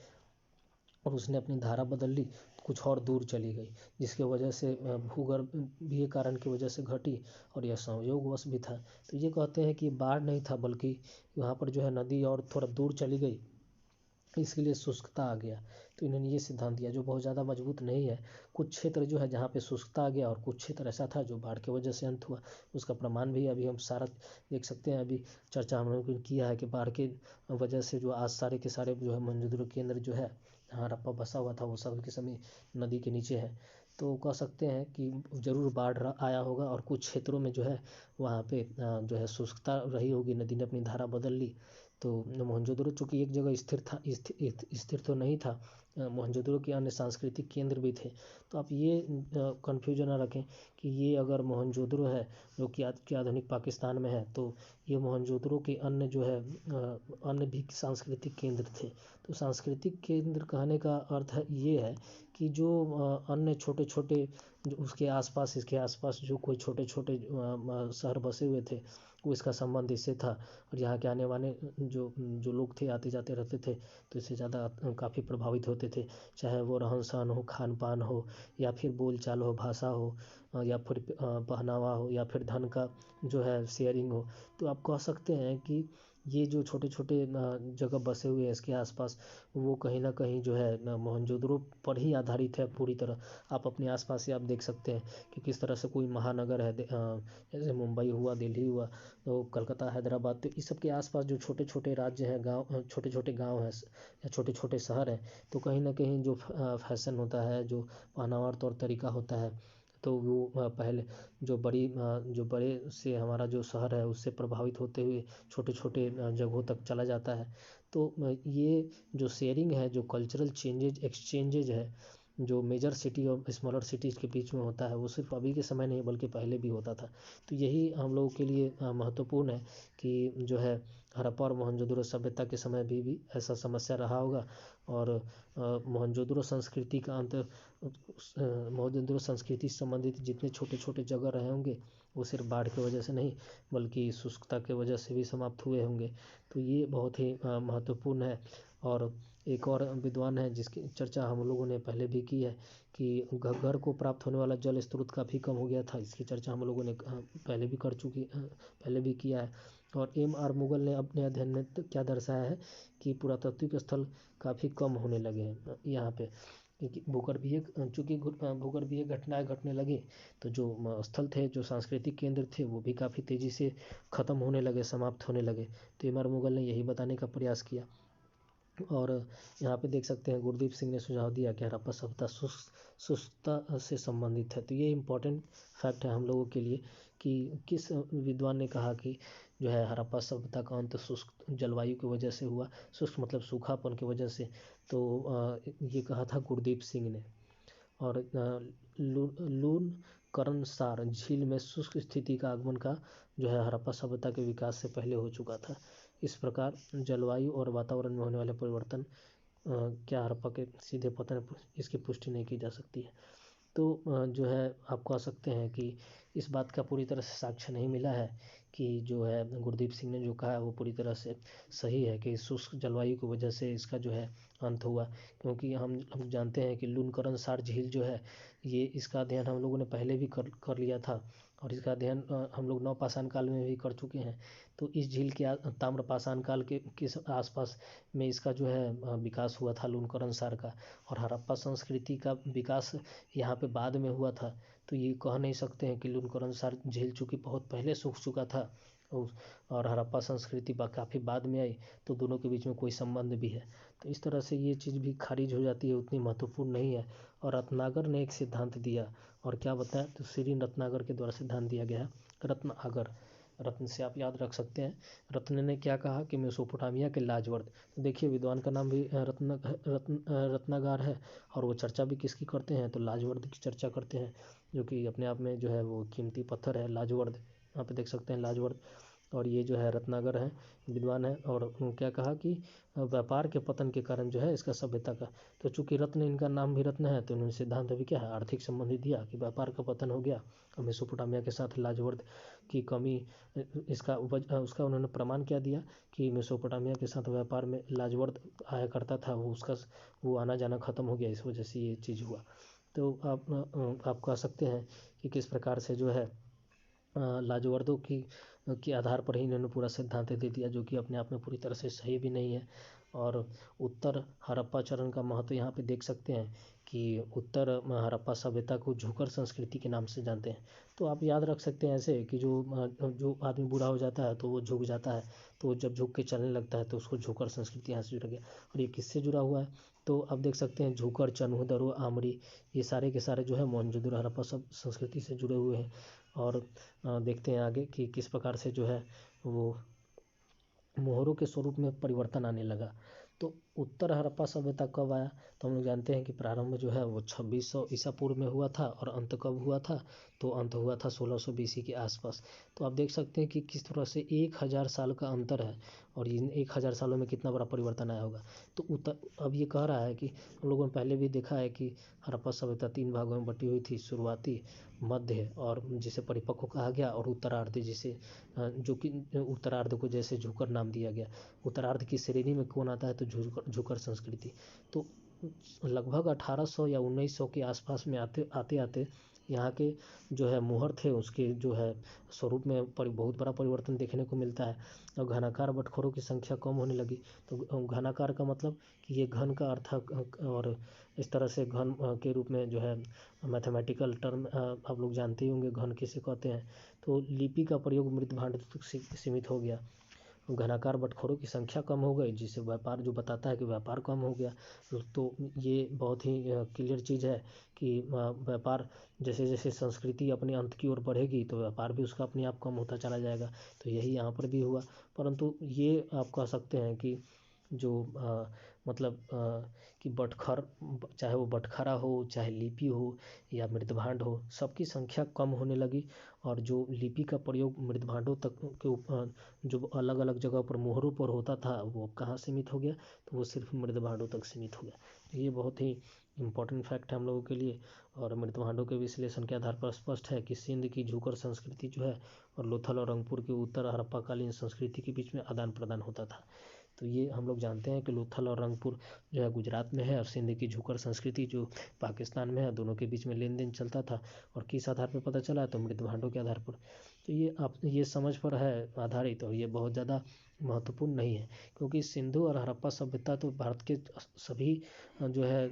और उसने अपनी धारा बदल ली, कुछ और दूर चली गई, जिसकी वजह से भूगर्भीय कारण की वजह से घटी, और यह संयोगवश भी था। तो ये कहते हैं कि बाढ़ नहीं था, बल्कि वहाँ पर जो है नदी और थोड़ा दूर चली गई, इसके लिए शुष्कता आ गया। तो इन्होंने ये सिद्धांत दिया, जो बहुत ज़्यादा मजबूत नहीं है। कुछ क्षेत्र जो है जहाँ पे शुष्कता आ गया, और कुछ क्षेत्र ऐसा था जो बाढ़ की वजह से अंत हुआ। उसका प्रमाण भी अभी हम सारा देख सकते हैं। अभी चर्चा हम लोगों ने किया है कि बाढ़ के वजह से जो आज सारे के सारे जो है मोहनजोदड़ो केंद्र जो है जहाँ हड़प्पा बसा हुआ था, वो सब के समय नदी के नीचे है। तो कह सकते हैं कि ज़रूर बाढ़ आया होगा, और कुछ क्षेत्रों में जो है वहाँ पे जो है शुष्कता रही होगी, नदी ने अपनी धारा बदल ली। तो मोहनजोदड़ो चूँकि एक जगह स्थिर था, स्थिर तो नहीं था, मोहनजोदड़ो के अन्य सांस्कृतिक केंद्र भी थे। तो आप ये कन्फ्यूजन ना रखें कि ये अगर मोहनजोदड़ो है जो कि आज के आधुनिक पाकिस्तान में है, तो ये मोहनजोदड़ो के अन्य जो है अन्य भी सांस्कृतिक केंद्र थे। तो सांस्कृतिक केंद्र कहने का अर्थ ये है कि जो अन्य छोटे छोटे जो उसके आसपास, इसके आसपास जो कोई छोटे छोटे शहर बसे हुए थे, वो इसका संबंध इससे था। और यहाँ के आने वाले जो जो लोग थे, आते जाते रहते थे, तो इससे ज़्यादा काफ़ी प्रभावित होते थे। चाहे वो रहन सहन हो, खान पान हो, या फिर बोल चाल हो, भाषा हो, या फिर पहनावा हो, या फिर धन का जो है शेयरिंग हो। तो आप कह सकते हैं कि ये जो छोटे छोटे जगह बसे हुए हैं इसके आसपास, वो कहीं ना कहीं जो है मोहनजोदड़ो पर ही आधारित है पूरी तरह। आप अपने आसपास से आप देख सकते हैं कि किस तरह से कोई महानगर है, जैसे मुंबई हुआ, दिल्ली हुआ, तो कलकत्ता, हैदराबाद, तो इस सब के आसपास जो छोटे छोटे राज्य हैं, गाँव, छोटे छोटे गाँव हैं या छोटे छोटे शहर हैं, तो कहीं ना कहीं जो फैशन होता है, जो पहनावा और तौर तरीका होता है, तो वो पहले जो बड़े से हमारा जो शहर है उससे प्रभावित होते हुए छोटे छोटे जगहों तक चला जाता है। तो ये जो शेयरिंग है, जो कल्चरल चेंजेज, एक्सचेंजेज है, जो मेजर सिटी और स्मॉलर सिटीज़ के बीच में होता है, वो सिर्फ अभी के समय नहीं बल्कि पहले भी होता था। तो यही हम लोगों के लिए महत्वपूर्ण है कि जो है हड़प्पा और मोहनजोदड़ो सभ्यता के समय भी ऐसा समस्या रहा होगा। और मोहनजोदड़ो संस्कृति का अंत, मोहनजोदड़ो संस्कृति से संबंधित जितने छोटे छोटे जगह रहे होंगे, वो सिर्फ बाढ़ की वजह से नहीं बल्कि शुष्कता की वजह से भी समाप्त हुए होंगे। तो ये बहुत ही महत्वपूर्ण है। और एक और विद्वान है जिसकी चर्चा हम लोगों ने पहले भी की है कि घर को प्राप्त होने वाला जल स्रोत काफ़ी कम हो गया था। इसकी चर्चा हम लोगों ने पहले भी किया है। और M.R. मुगल ने अपने अध्ययन में क्या दर्शाया है कि पुरातात्विक स्थल काफ़ी कम होने लगे हैं यहाँ पे, क्योंकि भूगर्भीय घटनाएं घटने लगी, तो जो स्थल थे, जो सांस्कृतिक केंद्र थे, वो भी काफ़ी तेज़ी से ख़त्म होने लगे, समाप्त होने लगे। तो M.R. मुगल ने यही बताने का प्रयास किया। और यहाँ पे देख सकते हैं गुरदीप सिंह ने सुझाव दिया कि हड़प्पा सभ्यता शुष्कता से संबंधित है। तो ये इम्पोर्टेंट फैक्ट है हम लोगों के लिए कि किस विद्वान ने कहा कि जो है हड़प्पा सभ्यता का अंत शुष्क जलवायु की वजह से हुआ। शुष्क मतलब सूखापन की वजह से। तो ये कहा था गुरदीप सिंह ने। और लून करनसार झील में शुष्क स्थिति का आगमन का जो है हड़प्पा सभ्यता के विकास से पहले हो चुका था। इस प्रकार जलवायु और वातावरण में होने वाले परिवर्तन क्या हड़प्पा के सीधे पतन, इसकी पुष्टि नहीं की जा सकती है। तो जो है आप कह सकते हैं कि इस बात का पूरी तरह से साक्ष्य नहीं मिला है कि जो है गुरदीप सिंह ने जो कहा है वो पूरी तरह से सही है कि शुष्क जलवायु की वजह से इसका जो है अंत हुआ। क्योंकि हम जानते हैं कि लूनकरनसार झील जो है, ये इसका अध्ययन हम लोगों ने पहले भी कर लिया था, और इसका अध्ययन हम लोग नवपाषाण काल में भी कर चुके हैं। तो इस झील के ताम्रपाषाण काल के किस आसपास में इसका जो है विकास हुआ था लूनकरनसार का। और हड़प्पा संस्कृति का विकास यहाँ पे बाद में हुआ था। तो ये कह नहीं सकते हैं कि लूनकरनसार झील चूँकि बहुत पहले सूख चुका था और हड़प्पा संस्कृति काफ़ी बाद में आई, तो दोनों के बीच में कोई संबंध भी है। तो इस तरह से ये चीज़ भी खारिज हो जाती है, उतनी महत्वपूर्ण नहीं है। और रत्नागर ने एक सिद्धांत दिया, और क्या बताया, तो श्री रत्नागर के द्वारा सिद्धांत दिया गया, रत्न आगर। रत्न से आप याद रख सकते हैं। रत्न ने क्या कहा कि मेसोपोटामिया के लाजवर्द। तो देखिए विद्वान का नाम भी रत्नागार है, और वो चर्चा भी किसकी करते हैं, तो लाजवर्द की चर्चा करते हैं, जो कि अपने आप में जो है वो कीमती पत्थर है लाजवर्द। यहाँ पे देख सकते हैं लाजवर्द, और ये जो है रत्नागर है, विद्वान है। और क्या कहा कि व्यापार के पतन के कारण जो है इसका सभ्यता का, तो चूंकि रत्न, इनका नाम भी रत्न है, तो इन्होंने सिद्धांत भी क्या है आर्थिक संबंधी दिया कि व्यापार का पतन हो गया, और मेसोपोटामिया के साथ लाजवर्द की कमी, इसका उसका उन्होंने प्रमाण क्या दिया कि मेसोपोटामिया के साथ व्यापार में लाजवर्द आया करता था, वो आना जाना खत्म हो गया, इस वजह से ये चीज़ हुआ। तो आप कह सकते हैं कि किस प्रकार से जो है लाजवर्दों की के आधार पर ही इन्होंने पूरा सिद्धांत दे दिया, जो कि अपने आप में पूरी तरह से सही भी नहीं है। और उत्तर हड़प्पा चरण का महत्व यहाँ पे देख सकते हैं कि उत्तर हड़प्पा सभ्यता को झुकर संस्कृति के नाम से जानते हैं। तो आप याद रख सकते हैं ऐसे कि जो आदमी बूढ़ा हो जाता है तो वो झुक जाता है, तो जब झुक के चलने लगता है तो उसको झुकर संस्कृति यहाँ से जुड़ गया। और ये किससे जुड़ा हुआ है, तो आप देख सकते हैं झुकर, चन्हू, दरो, आमरी, ये सारे के सारे जो है मोहनजोदड़ो हड़प्पा सब संस्कृति से जुड़े हुए हैं। और देखते हैं आगे कि किस प्रकार से जो है वो मोहरों के स्वरूप में परिवर्तन आने लगा। तो उत्तर हड़प्पा सभ्यता कब आया, तो हम लोग जानते हैं कि प्रारंभ जो है वो 2600 ईसा पूर्व में हुआ था, और अंत कब हुआ था, तो अंत हुआ था 1600 BC के आसपास। तो आप देख सकते हैं कि किस तरह से 1000 साल का अंतर है, और इन 1000 सालों में कितना बड़ा परिवर्तन आया होगा। तो अब ये कह रहा है कि हम लोगों ने पहले भी देखा है कि हड़प्पा सभ्यता 3 भागों में बटी हुई थी, शुरुआती, मध्य, और जिसे परिपक्व कहा गया, और उत्तरार्ध, जिसे जो कि उत्तरार्ध को जैसे झुकर नाम दिया गया। उत्तरार्ध की श्रेणी में कौन आता है, तो झुकर संस्कृति। तो लगभग 1800 या 1900 के आसपास में आते आते यहाँ के जो है मोहर थे, उसके जो है स्वरूप में बहुत बड़ा परिवर्तन देखने को मिलता है। और घनाकार बटखरों की संख्या कम होने लगी। तो घनाकार का मतलब कि ये घन का अर्थ, और इस तरह से घन के रूप में जो है मैथमेटिकल टर्म आप लोग जानते ही होंगे घन किसे कहते हैं। तो लिपि का प्रयोग मृत भांड तक सीमित हो गया। घनाकार बटखरों की संख्या कम हो गई, जिससे व्यापार, जो बताता है कि व्यापार कम हो गया। तो ये बहुत ही क्लियर चीज़ है कि व्यापार, जैसे जैसे संस्कृति अपने अंत की ओर बढ़ेगी तो व्यापार भी उसका अपने आप कम होता चला जाएगा। तो यही यहाँ पर भी हुआ। परंतु ये आप कह सकते हैं कि जो मतलब कि बटखर, चाहे वो बटखरा हो, चाहे लिपि हो, या मृतभांड हो, सबकी संख्या कम होने लगी। और जो लिपि का प्रयोग मृतभांडों तक के ऊपर, जो अलग अलग जगह पर मोहरों पर होता था, वो कहाँ सीमित हो गया, तो वो सिर्फ मृतभांडों तक सीमित हो गया। तो ये बहुत ही इम्पोर्टेंट फैक्ट है हम लोगों के लिए। और मृतभांडों के विश्लेषण के आधार पर स्पष्ट है कि सिंध की झूकर संस्कृति जो है, और लोथल और रंगपुर की उत्तर हड़प्पाकालीन संस्कृति के बीच में आदान प्रदान होता था। तो ये हम लोग जानते हैं कि लोथल और रंगपुर जो है गुजरात में है, और सिंध की झुकर संस्कृति जो पाकिस्तान में है, दोनों के बीच में लेन देन चलता था। और किस आधार पर पता चला, तो मृतभांडों के आधार पर। तो ये आप ये समझ पर है आधारित, और ये बहुत ज़्यादा महत्वपूर्ण नहीं है, क्योंकि सिंधु और हड़प्पा सभ्यता तो भारत के सभी जो है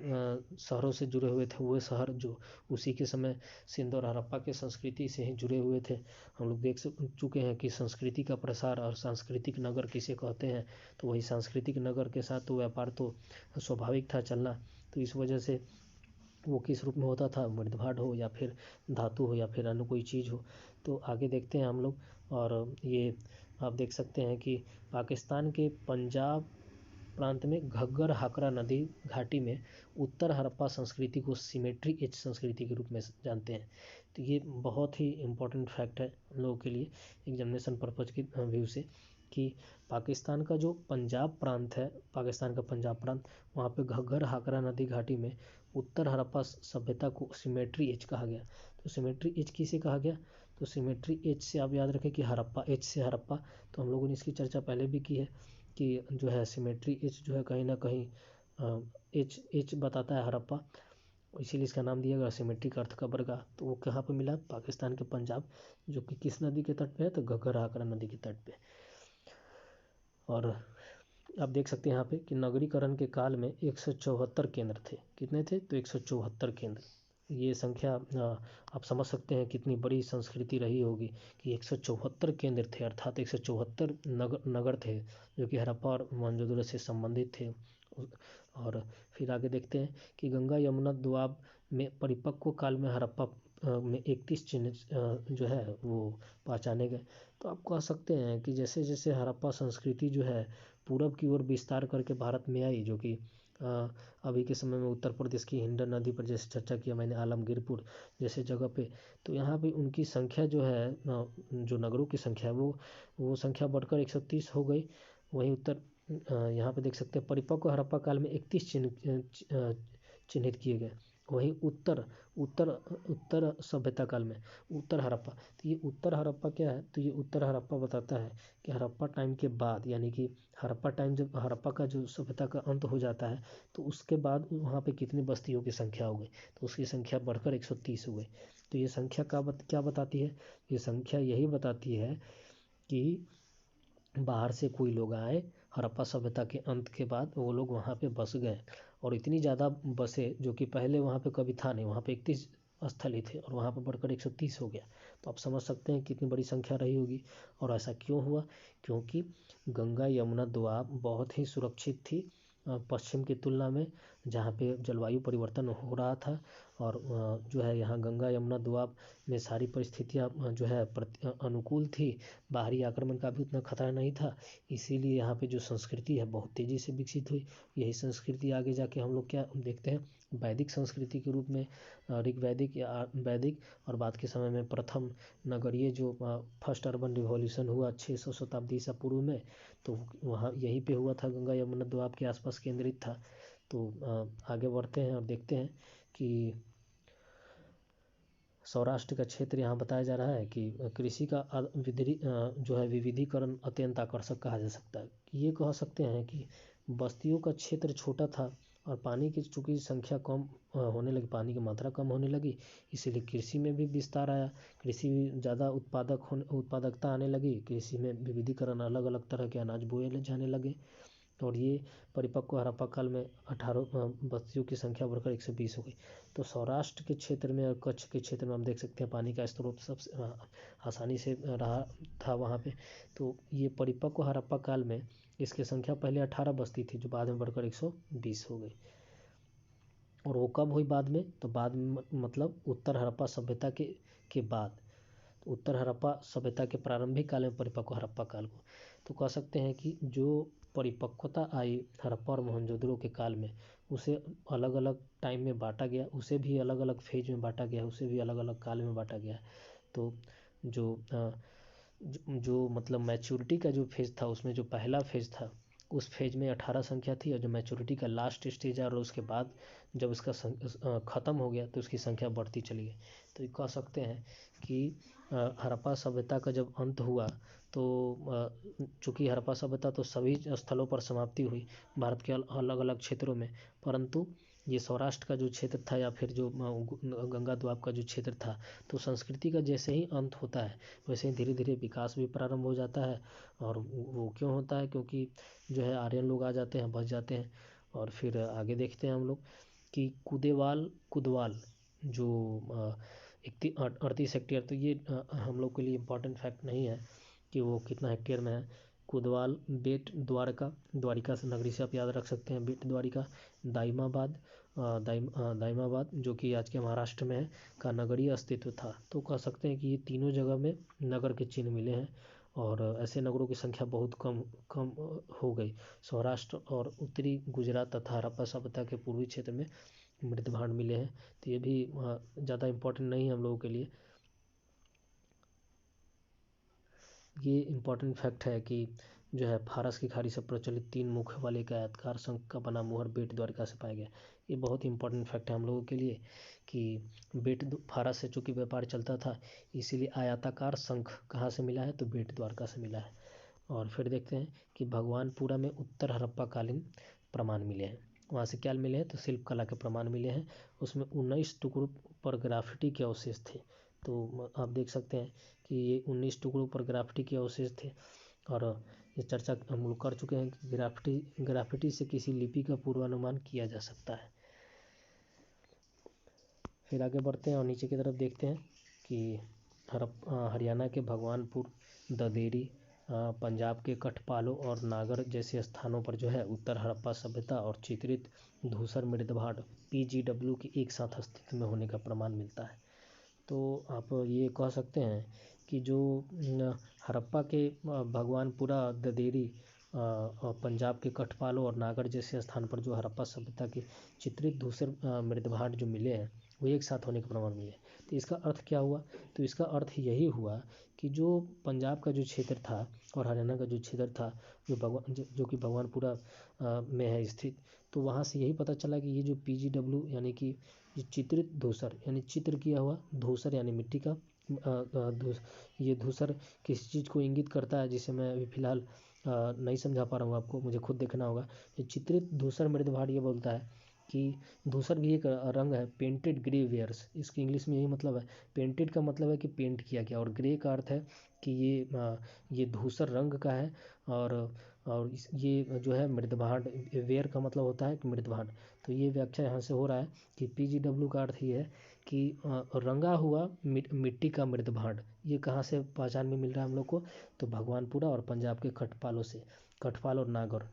शहरों से जुड़े हुए थे। वो शहर जो उसी के समय सिंधु और हड़प्पा के संस्कृति से ही जुड़े हुए थे। हम लोग देख चुके हैं कि संस्कृति का प्रसार और सांस्कृतिक नगर किसे कहते हैं, तो वही सांस्कृतिक नगर के साथ तो व्यापार तो स्वाभाविक था चलना। तो इस वजह से वो किस रूप में होता था, मृतभांड हो, या फिर धातु हो, या फिर अन्य कोई चीज़ हो। तो आगे देखते हैं हम लोग। और ये आप देख सकते हैं कि पाकिस्तान के पंजाब प्रांत में घग्गर हाकरा नदी घाटी में उत्तर हड़प्पा संस्कृति को सिमेट्री एज संस्कृति के रूप में जानते हैं। तो ये बहुत ही इम्पोर्टेंट फैक्ट है हम लोगों के लिए एग्जामिनेशन पर्पज के व्यू से, कि पाकिस्तान का जो पंजाब प्रांत है, पाकिस्तान का पंजाब प्रांत, वहाँ पे घग्गर हाकरा नदी घाटी में उत्तर हड़प्पा सभ्यता को सिमेट्री एज कहा गया। तो सिमेट्री एज किसे कहा गया, तो सिमेट्री एज से आप याद रखें कि हड़प्पा, एज से हड़प्पा। तो हम लोगों ने इसकी चर्चा पहले भी की है कि जो है सिमेट्री एज जो है कहीं ना कहीं एच एच बताता है हड़प्पा, इसीलिए इसका नाम दिया गया सिमेट्रिक अर्थ कबर का। तो वो कहाँ पे मिला, पाकिस्तान के पंजाब, जो कि किस नदी के तट पे है, तो घग्गर हाकरा नदी के तट पे। और आप देख सकते हैं यहाँ पे कि नगरीकरण के काल में 174 केंद्र थे। कितने थे, तो 174 केंद्र। ये संख्या आप समझ सकते हैं कितनी बड़ी संस्कृति रही होगी कि 174 केंद्र थे, अर्थात 174 नगर थे जो कि हड़प्पा और मोहनजोदड़ो से संबंधित थे। और फिर आगे देखते हैं कि गंगा यमुना दोआब में परिपक्व काल में हड़प्पा में 31 चिन्ह जो है वो पहचाने गए। तो आप कह सकते हैं कि जैसे जैसे हड़प्पा संस्कृति जो है पूरब की ओर विस्तार करके भारत में आई, जो कि अभी के समय में उत्तर प्रदेश की हिंडन नदी पर जैसे चर्चा किया मैंने, आलमगीरपुर जैसे जगह पे, तो यहाँ पे उनकी संख्या जो है जो नगरों की संख्या है वो संख्या बढ़कर 130 हो गई। वहीं यहाँ पे देख सकते हैं परिपक्व हड़प्पा काल में 31 चिन्हित किए गए। वहीं उत्तर उत्तर उत्तर सभ्यता काल में उत्तर हड़प्पा, तो ये उत्तर हड़प्पा क्या है, तो ये उत्तर हड़प्पा बताता है कि हड़प्पा टाइम के बाद, यानी कि हड़प्पा टाइम जब हड़प्पा का जो सभ्यता का अंत हो जाता है तो उसके बाद वहाँ पे कितनी बस्तियों की संख्या हो गई, तो उसकी संख्या बढ़कर 130 हो गई। तो ये संख्या क्या बताती है, ये संख्या यही बताती है कि बाहर से कोई लोग आए, हड़प्पा सभ्यता के अंत के बाद वो लोग वहाँ पे बस गए, और इतनी ज़्यादा बसे जो कि पहले वहाँ पे कभी था नहीं, वहाँ पे 31 स्थल ही थे और वहाँ पे बढ़कर 130 हो गया। तो आप समझ सकते हैं कितनी बड़ी संख्या रही होगी। और ऐसा क्यों हुआ, क्योंकि गंगा यमुना दोआब बहुत ही सुरक्षित थी पश्चिम की तुलना में, जहाँ पे जलवायु परिवर्तन हो रहा था, और जो है यहाँ गंगा यमुना दोआब में सारी परिस्थितियाँ जो है अनुकूल थी, बाहरी आक्रमण का भी उतना खतरा नहीं था। इसीलिए यहाँ पे जो संस्कृति है बहुत तेज़ी से विकसित हुई। यही संस्कृति आगे जाके हम लोग क्या देखते हैं, वैदिक संस्कृति के रूप में, ऋग्वैदिक या वैदिक, और बाद के समय में प्रथम नगरीय जो फर्स्ट अर्बन रिवॉल्यूशन हुआ 600 शताब्दी ईसा पूर्व में, तो वहाँ यहीं पे हुआ था, गंगा यमुना दोआब के आसपास केंद्रित था। तो आगे बढ़ते हैं और देखते हैं कि सौराष्ट्र का क्षेत्र यहाँ बताया जा रहा है कि कृषि का जो है विविधीकरण अत्यंत आकर्षक कहा जा सकता है। ये कह सकते हैं कि बस्तियों का क्षेत्र छोटा था और पानी की चूँकि संख्या कम होने लगी, पानी की मात्रा कम होने लगी, इसीलिए कृषि में भी विस्तार आया, कृषि ज़्यादा उत्पादकता आने लगी, कृषि में विविधीकरण, अलग अलग तरह के अनाज बोए जाने लगे, और ये परिपक्व हड़प्पा काल में 18 बस्तियों की संख्या बढ़कर 120 हो गई। तो सौराष्ट्र के क्षेत्र में और कच्छ के क्षेत्र में हम देख सकते हैं पानी का स्रोत सबसे आसानी से रहा था वहाँ पे। तो ये परिपक्व हड़प्पा काल में इसकी संख्या पहले 18 बस्ती थी, जो बाद में बढ़कर 120 हो गई। और वो कब हुई बाद में, तो बाद में मतलब उत्तर हड़प्पा सभ्यता के बाद, उत्तर हड़प्पा सभ्यता के प्रारंभिक काल में परिपक्व हड़प्पा काल को। तो कह सकते हैं कि जो परिपक्वता आई हड़प्पा और मोहनजोदड़ो के काल में, उसे अलग अलग टाइम में बांटा गया, उसे भी अलग अलग फेज में बांटा गया, उसे भी अलग अलग काल में बांटा गया। तो जो मतलब मैच्योरिटी का जो फेज था, उसमें जो पहला फेज था उस फेज में 18 संख्या थी, और जो मैच्योरिटी का लास्ट स्टेज है और उसके बाद जब इसका ख़त्म हो गया तो उसकी संख्या बढ़ती चली गई। तो ये कह सकते हैं कि हड़प्पा सभ्यता का जब अंत हुआ तो चूँकि हड़प्पा सभ्यता तो सभी स्थलों पर समाप्ति हुई भारत के अलग अलग क्षेत्रों में, परंतु ये सौराष्ट्र का जो क्षेत्र था या फिर जो गंगा दोआब का जो क्षेत्र था, तो संस्कृति का जैसे ही अंत होता है वैसे ही धीरे धीरे विकास भी प्रारंभ हो जाता है। और वो क्यों होता है, क्योंकि जो है आर्यन लोग आ जाते हैं, बस जाते हैं। और फिर आगे देखते हैं हम लोग कि कुदवाल जो 38 हेक्टेयर, तो ये हम लोग के लिए इम्पोर्टेंट फैक्ट नहीं है कि वो कितना हेक्टेयर में है। कुदवाल, बेट द्वारिका से नगरी से आप याद रख सकते हैं, बेट द्वारिका, दाइमाबाद जो कि आज के महाराष्ट्र में है, का नगरीय अस्तित्व था। तो कह सकते हैं कि ये तीनों जगह में नगर के चिन्ह मिले हैं, और ऐसे नगरों की संख्या बहुत कम हो गई। सौराष्ट्र और उत्तरी गुजरात तथा हड़प्पा सभ्यता के पूर्वी क्षेत्र में मृत भांड मिले हैं। तो ये भी ज़्यादा इम्पोर्टेंट नहीं है हम लोगों के लिए। ये इम्पोर्टेंट फैक्ट है कि जो है फारस की खाड़ी से प्रचलित 3 मुख वाले एक आयताकार शंख का बना मुहर बेट द्वारिका से पाया गया। ये बहुत ही इम्पोर्टेंट फैक्ट है हम लोगों के लिए कि फारस से चूँकि व्यापार चलता था, इसीलिए आयताकार शंख कहाँ से मिला है, तो बेट द्वारका से मिला है। और फिर देखते हैं कि भगवानपुरा में उत्तर हड़प्पा कालीन प्रमाण मिले हैं। वहाँ से क्या मिले हैं, तो शिल्प कला के प्रमाण मिले हैं। उसमें 19 टुकड़ों पर ग्राफिटी के अवशेष थे। तो आप देख सकते हैं कि ये 19 टुकड़ों पर ग्राफिटी के अवशेष थे। और ये चर्चा हम लोग कर चुके हैं कि ग्राफिटी से किसी लिपि का पूर्वानुमान किया जा सकता है। फिर आगे बढ़ते हैं और नीचे की तरफ देखते हैं कि हरियाणा के भगवानपुर, ददेरी, पंजाब के कठपालो और नागर जैसे स्थानों पर जो है उत्तर हड़प्पा सभ्यता और चित्रित धूसर मृदभांड PGW के एक साथ अस्तित्व में होने का प्रमाण मिलता है। तो आप ये कह सकते हैं कि जो हड़प्पा के भगवानपुरा, ददेरी और पंजाब के कठपालो और नागढ़ जैसे स्थान पर जो हड़प्पा सभ्यता के चित्रित धूसर मृदभांड जो मिले हैं वो एक साथ होने के प्रमाण मिले। तो इसका अर्थ क्या हुआ? तो इसका अर्थ यही हुआ कि जो पंजाब का जो क्षेत्र था और हरियाणा का जो क्षेत्र था, जो कि भगवानपुरा में है स्थित, तो वहाँ से यही पता चला कि ये जो PGW यानी कि चित्रित धूसर यानी चित्र किया हुआ धूसर यानी मिट्टी का ये धूसर किस चीज़ को इंगित करता है, जिसे मैं अभी फ़िलहाल नहीं समझा पा रहा हूँ, आपको मुझे खुद देखना होगा। ये चित्रित धूसर मृदभांड ये बोलता है कि धूसर भी एक रंग है, पेंटेड ग्रे वेयर्स, इसकी इंग्लिश में यही मतलब है। पेंटेड का मतलब है कि पेंट किया गया, और ग्रे का अर्थ है कि ये धूसर रंग का है। और ये जो है मृदभांड, वेयर का मतलब होता है कि मृदभांड। तो ये व्याख्या यहाँ से हो रहा है कि PGW का अर्थ ये है कि रंगा हुआ मिट्टी का मृदभांड। ये कहाँ से पहचान में मिल रहा है हम लोग को? तो भगवानपुरा और पंजाब के कठपालों से, कठपाल और नागौर।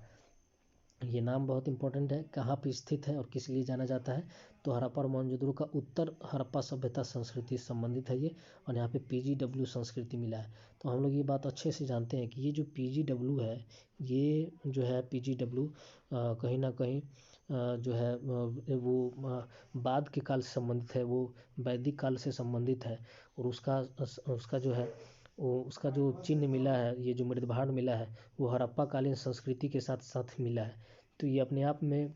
ये नाम बहुत इंपॉर्टेंट है, कहाँ पे स्थित है और किस लिए जाना जाता है? तो हड़प्पा और मोहनजोदड़ो का उत्तर हड़प्पा सभ्यता संस्कृति से संबंधित है ये, और यहाँ पे PGW संस्कृति मिला है। तो हम लोग ये बात अच्छे से जानते हैं कि ये जो PGW है, ये जो है PGW कहीं ना कहीं जो है वो बाद के काल से संबंधित है, वो वैदिक काल से संबंधित है। और उसका जो है उसका जो चिन्ह मिला है, ये जो मृदभांड मिला है, वो हड़प्पा कालीन संस्कृति के साथ साथ मिला है। तो ये अपने आप में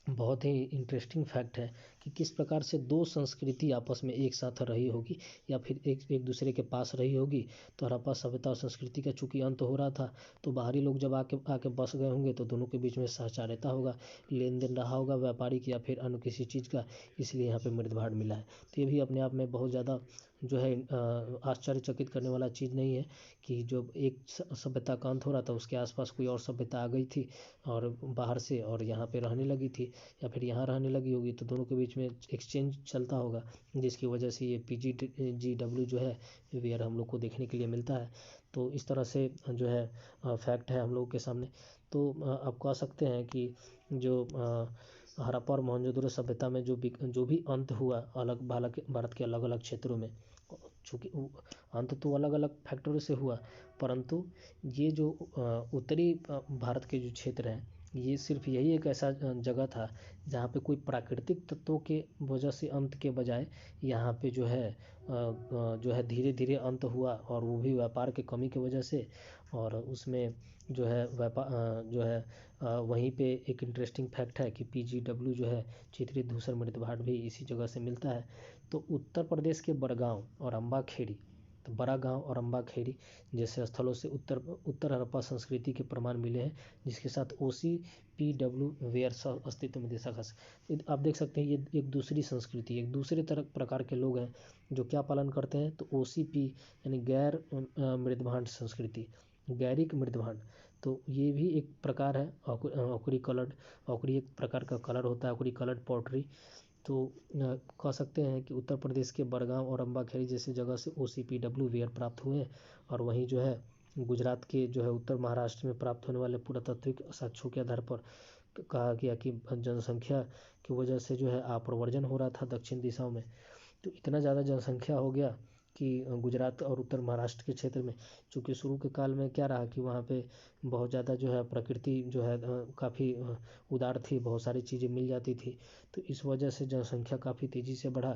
बहुत ही इंटरेस्टिंग फैक्ट है कि किस प्रकार से दो संस्कृति आपस में एक साथ रही होगी, या फिर एक दूसरे के पास रही होगी। तो हड़प्पा सभ्यता और संस्कृति का चूंकि अंत हो रहा था, तो बाहरी लोग जब आके बस गए होंगे, तो दोनों के बीच में सहचार्यता होगा, लेन देन रहा होगा व्यापारिक या फिर अन्य किसी चीज़ का, इसलिए यहाँ पे मृदभांड मिला है। तो ये भी अपने आप में बहुत ज़्यादा जो है आश्चर्यचकित करने वाला चीज़ नहीं है कि जो एक सभ्यता का अंत हो रहा था, उसके आसपास कोई और सभ्यता आ गई थी और बाहर से, और यहाँ पे रहने लगी थी या फिर यहाँ रहने लगी होगी, तो दोनों के बीच में एक्सचेंज चलता होगा, जिसकी वजह से ये PGW जो है वेयर हम लोग को देखने के लिए मिलता है। तो इस तरह से जो है फैक्ट है हम लोगों के सामने। तो आप कह सकते हैं कि जो हड़प्पा और मोहनजोदड़ो सभ्यता में जो भी अंत हुआ अलग भारत के अलग अलग क्षेत्रों में, चूँकि अंत तो अलग अलग फैक्टरों से हुआ, परंतु ये जो उत्तरी भारत के जो क्षेत्र हैं, ये सिर्फ यही एक ऐसा जगह था जहाँ पे कोई प्राकृतिक तत्वों के वजह से अंत के बजाय यहाँ पे जो है धीरे धीरे अंत हुआ, और वो भी व्यापार की कमी की वजह से। और उसमें जो है वहीं पे एक इंटरेस्टिंग फैक्ट है कि PGW जो है चित्रित धूसर मृदभांड भी इसी जगह से मिलता है। तो उत्तर प्रदेश के बड़गांव और अम्बाखेड़ी, तो बड़ा गांव और अम्बाखेड़ी जैसे स्थलों से उत्तर हड़प्पा संस्कृति के प्रमाण मिले हैं, जिसके साथ OCPW वेयर अस्तित्व में आप देख सकते हैं ये एक दूसरी संस्कृति, एक दूसरे तरह प्रकार के लोग हैं जो क्या पालन करते हैं। तो OCP यानी गैर मृदभांड संस्कृति, गैरिक मृदभांड। तो ये भी एक प्रकार है ऑकरी कलर्ड। ऑकरी एक प्रकार का कलर होता है, ऑकरी कलर्ड पॉटरी। तो कह सकते हैं कि उत्तर प्रदेश के बड़गांव और अम्बाखेड़ी जैसी जगह से OCPW वेयर प्राप्त हुए हैं। और वहीं जो है गुजरात के जो है उत्तर महाराष्ट्र में प्राप्त होने वाले पुरातात्विक साक्ष्यों के आधार पर कहा गया कि जनसंख्या की वजह से जो है आप्रवर्जन हो रहा था दक्षिण दिशाओं में। तो इतना ज़्यादा जनसंख्या हो गया कि गुजरात और उत्तर महाराष्ट्र के क्षेत्र में, चूँकि शुरू के काल में क्या रहा कि वहाँ पे बहुत ज़्यादा जो है प्रकृति जो है काफ़ी उदार थी, बहुत सारी चीज़ें मिल जाती थी। तो इस वजह से जनसंख्या काफ़ी तेज़ी से बढ़ा,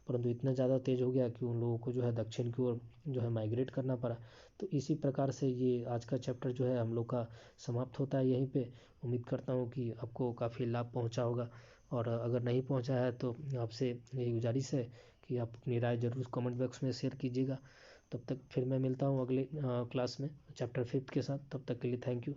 परंतु इतना ज़्यादा तेज़ हो गया कि उन लोगों को जो है दक्षिण की ओर जो है माइग्रेट करना पड़ा। तो इसी प्रकार से ये आज का चैप्टर जो है हम लोग का समाप्त होता है यहीं पे। उम्मीद करता हूँ कि आपको काफ़ी लाभ पहुँचा होगा, और अगर नहीं पहुँचा है तो आपसे यही गुजारिश है कि आप अपनी राय ज़रूर कमेंट बॉक्स में शेयर कीजिएगा। तब तक फिर मैं मिलता हूँ अगले क्लास में चैप्टर 5 के साथ। तब तक के लिए थैंक यू।